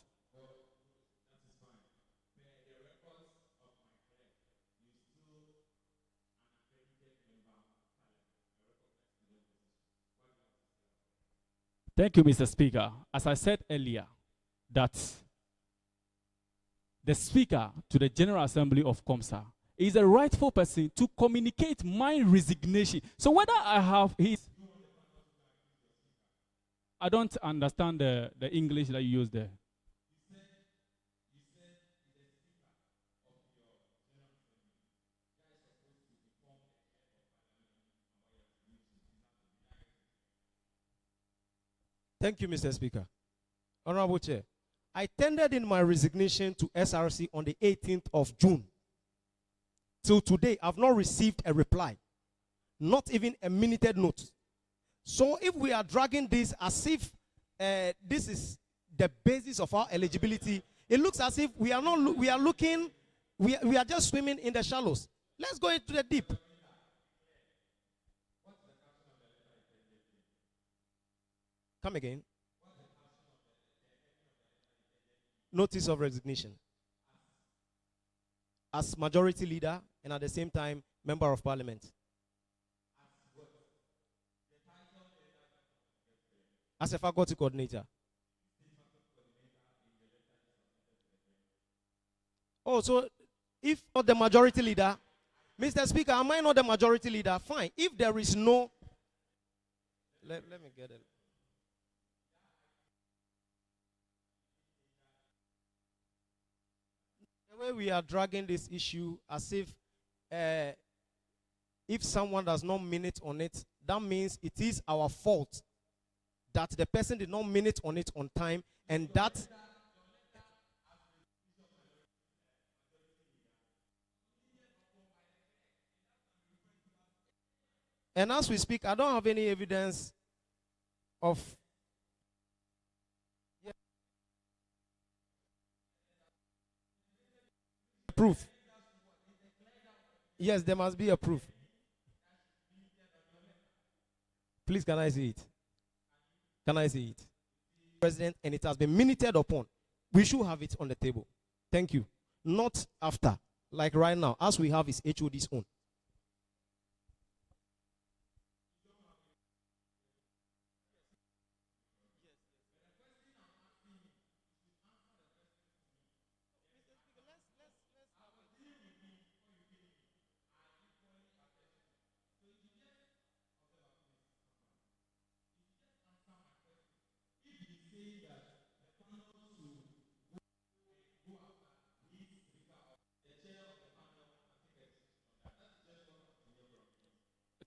Thank you, Mr. Speaker. As I said earlier, that the Speaker to the General Assembly of COMSA is a rightful person to communicate my resignation. So whether I have I don't understand the English that you use there. Thank you, Mr. Speaker. Honorable Chair, I tendered in my resignation to SRC on the 18th of June. Till today, I've not received a reply, not even a minuted note. So if we are dragging this as if this is the basis of our eligibility, it looks as if we are not. We are just swimming in the shallows. Let's go into the deep. Come again. Notice of resignation. As majority leader and at the same time member of parliament. As a faculty coordinator. Oh, so if not the majority leader, Mr. Speaker, am I not the majority leader? Fine. If there is no, let me get it. The way we are dragging this issue as if someone does not minute on it, that means it is our fault that the person did not minute on it on time, and that and as we speak, I don't have any evidence of proof. Yes, there must be a proof. Please, can I see it? Can I see it? President, and it has been minuted upon. We should have it on the table. Thank you. Not after, like right now, as we have his HOD's own.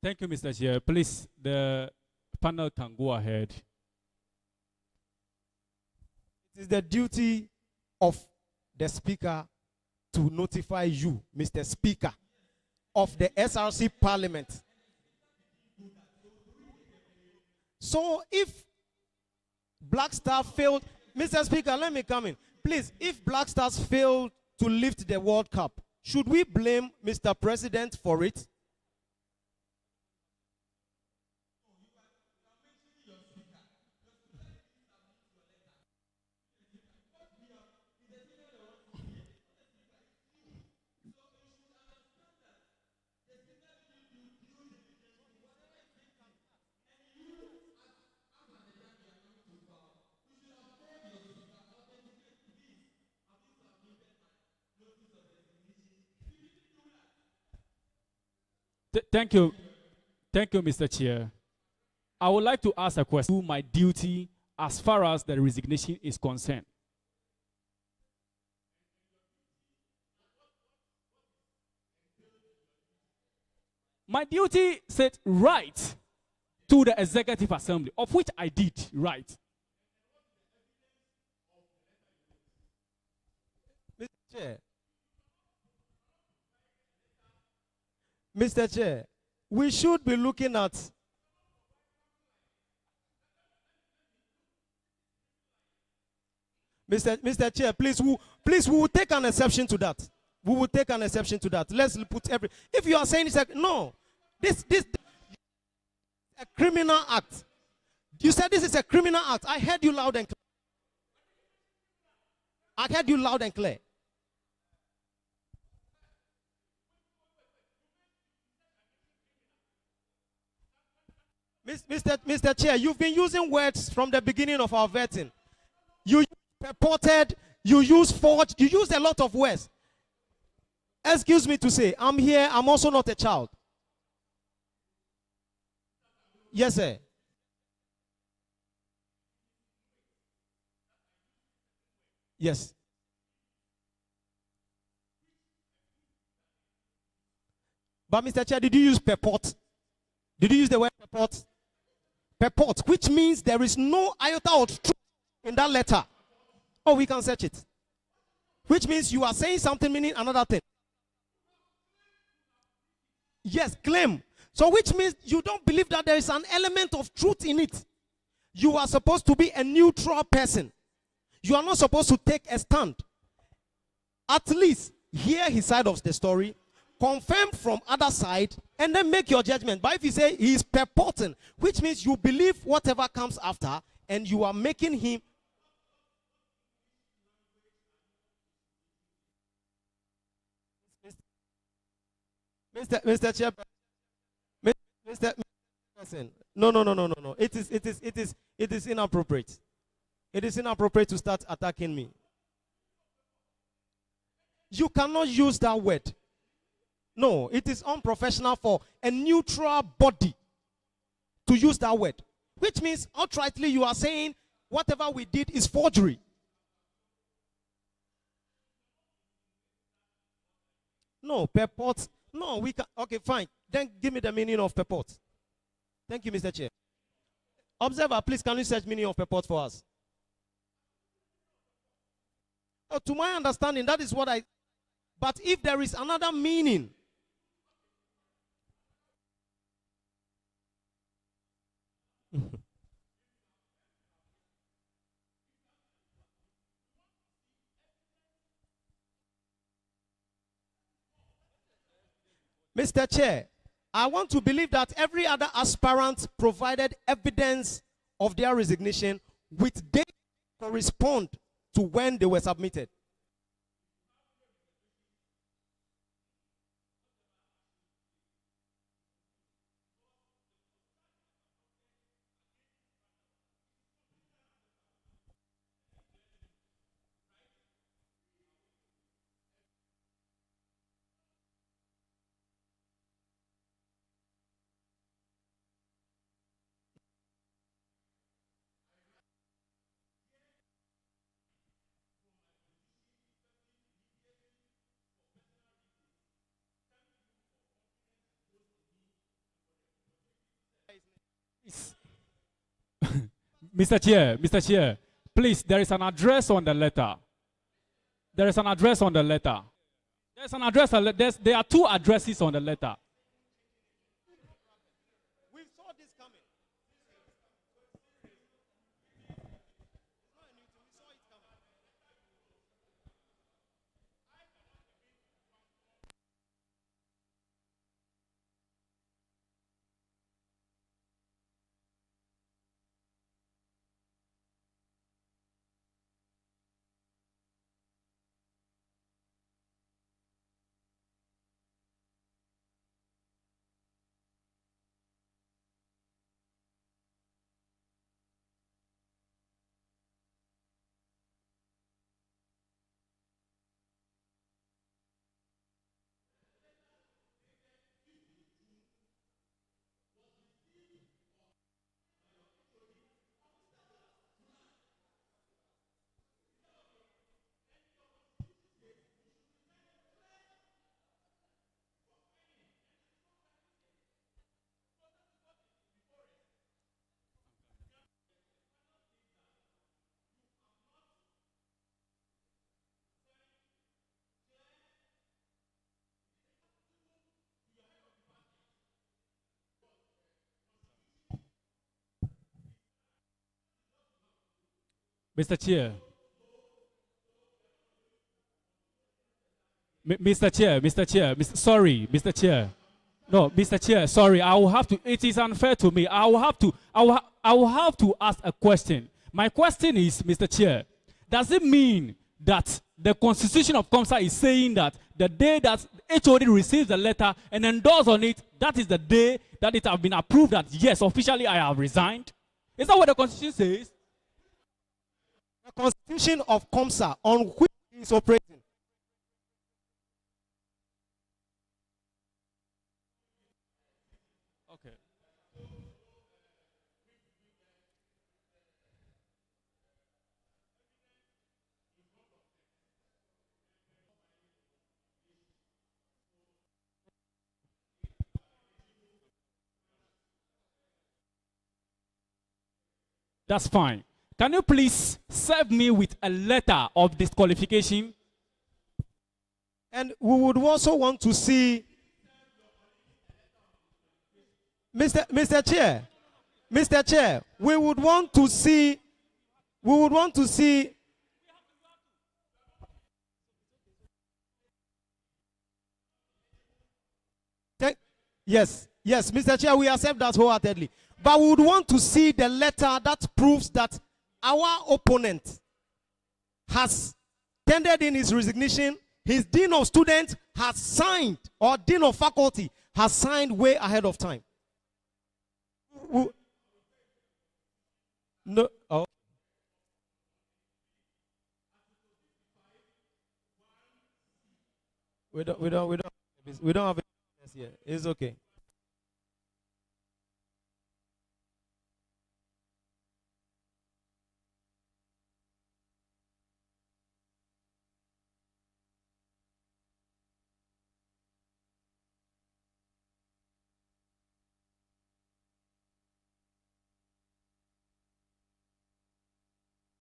Thank you, Mr. Chair. Please, the panel can go ahead. It is the duty of the Speaker to notify you, Mr. Speaker, of the SRC Parliament. So if Black Star failed, Mr. Speaker, let me come in. Please, if Black Stars failed to lift the World Cup, should we blame Mr. President for it? Thank you. Thank you, Mr. Chair. I would like to ask a question. Do my duty as far as the resignation is concerned. My duty said right to the Executive Assembly, of which I did right. Mr. Chair. Mr. Chair, we should be looking at Mr. Chair, please, we will take an exception to that. We will take an exception to that. Let's put every. If you are saying it's no, this a criminal act. You said this is a criminal act. I heard you loud and clear. I heard you loud and clear. Mr. Chair, you've been using words from the beginning of our vetting. You use purported, you use forged, you use a lot of words. Excuse me to say, I'm here, I'm also not a child. Yes, sir. Yes. But Mr. Chair, did you use purport? Did you use the word purport? Purport, which means there is no iota of truth in that letter. Oh, we can search it. Which means you are saying something meaning another thing. Yes, claim. So which means you don't believe that there is an element of truth in it. You are supposed to be a neutral person. You are not supposed to take a stand. At least hear his side of the story, confirm from other side, and then make your judgment. But if you say he is purporting, which means you believe whatever comes after, and you are making him. Mr. Chair, Mr. Person. No. It is inappropriate. It is inappropriate to start attacking me. You cannot use that word. No, it is unprofessional for a neutral body to use that word. Which means, outrightly, you are saying whatever we did is forgery. No, purport. No, we can. Okay, fine. Then give me the meaning of purport. Thank you, Mr. Chair. Observer, please, can you search meaning of purport for us? Oh, to my understanding, that is what I. But if there is another meaning, Mr. Chair, I want to believe that every other aspirant provided evidence of their resignation with dates correspond to when they were submitted. Mr. Chair, please, there is an address on the letter. There is an address on the letter. There's an address. There are two addresses on the letter. We saw this coming. Mr. Chair. Sorry, Mr. Chair. No, Mr. Chair, sorry, I will have to, it is unfair to me. I will have to ask a question. My question is, Mr. Chair, does it mean that the Constitution of COMSA is saying that the day that HOD receives the letter and endorses on it, that is the day that it has been approved that, yes, officially I have resigned? Is that what the Constitution says? The Constitution of COMSA on which he is operating. Okay. That's fine. Can you please serve me with a letter of disqualification? And we would also want to see, Mr. Chair, we would want to see, Yes, yes, Mr. Chair, we accept that wholeheartedly. But we would want to see the letter that proves that our opponent has tendered in his resignation. His dean of students has signed, or dean of faculty has signed way ahead of time. No. Oh. We don't have a here. It's okay.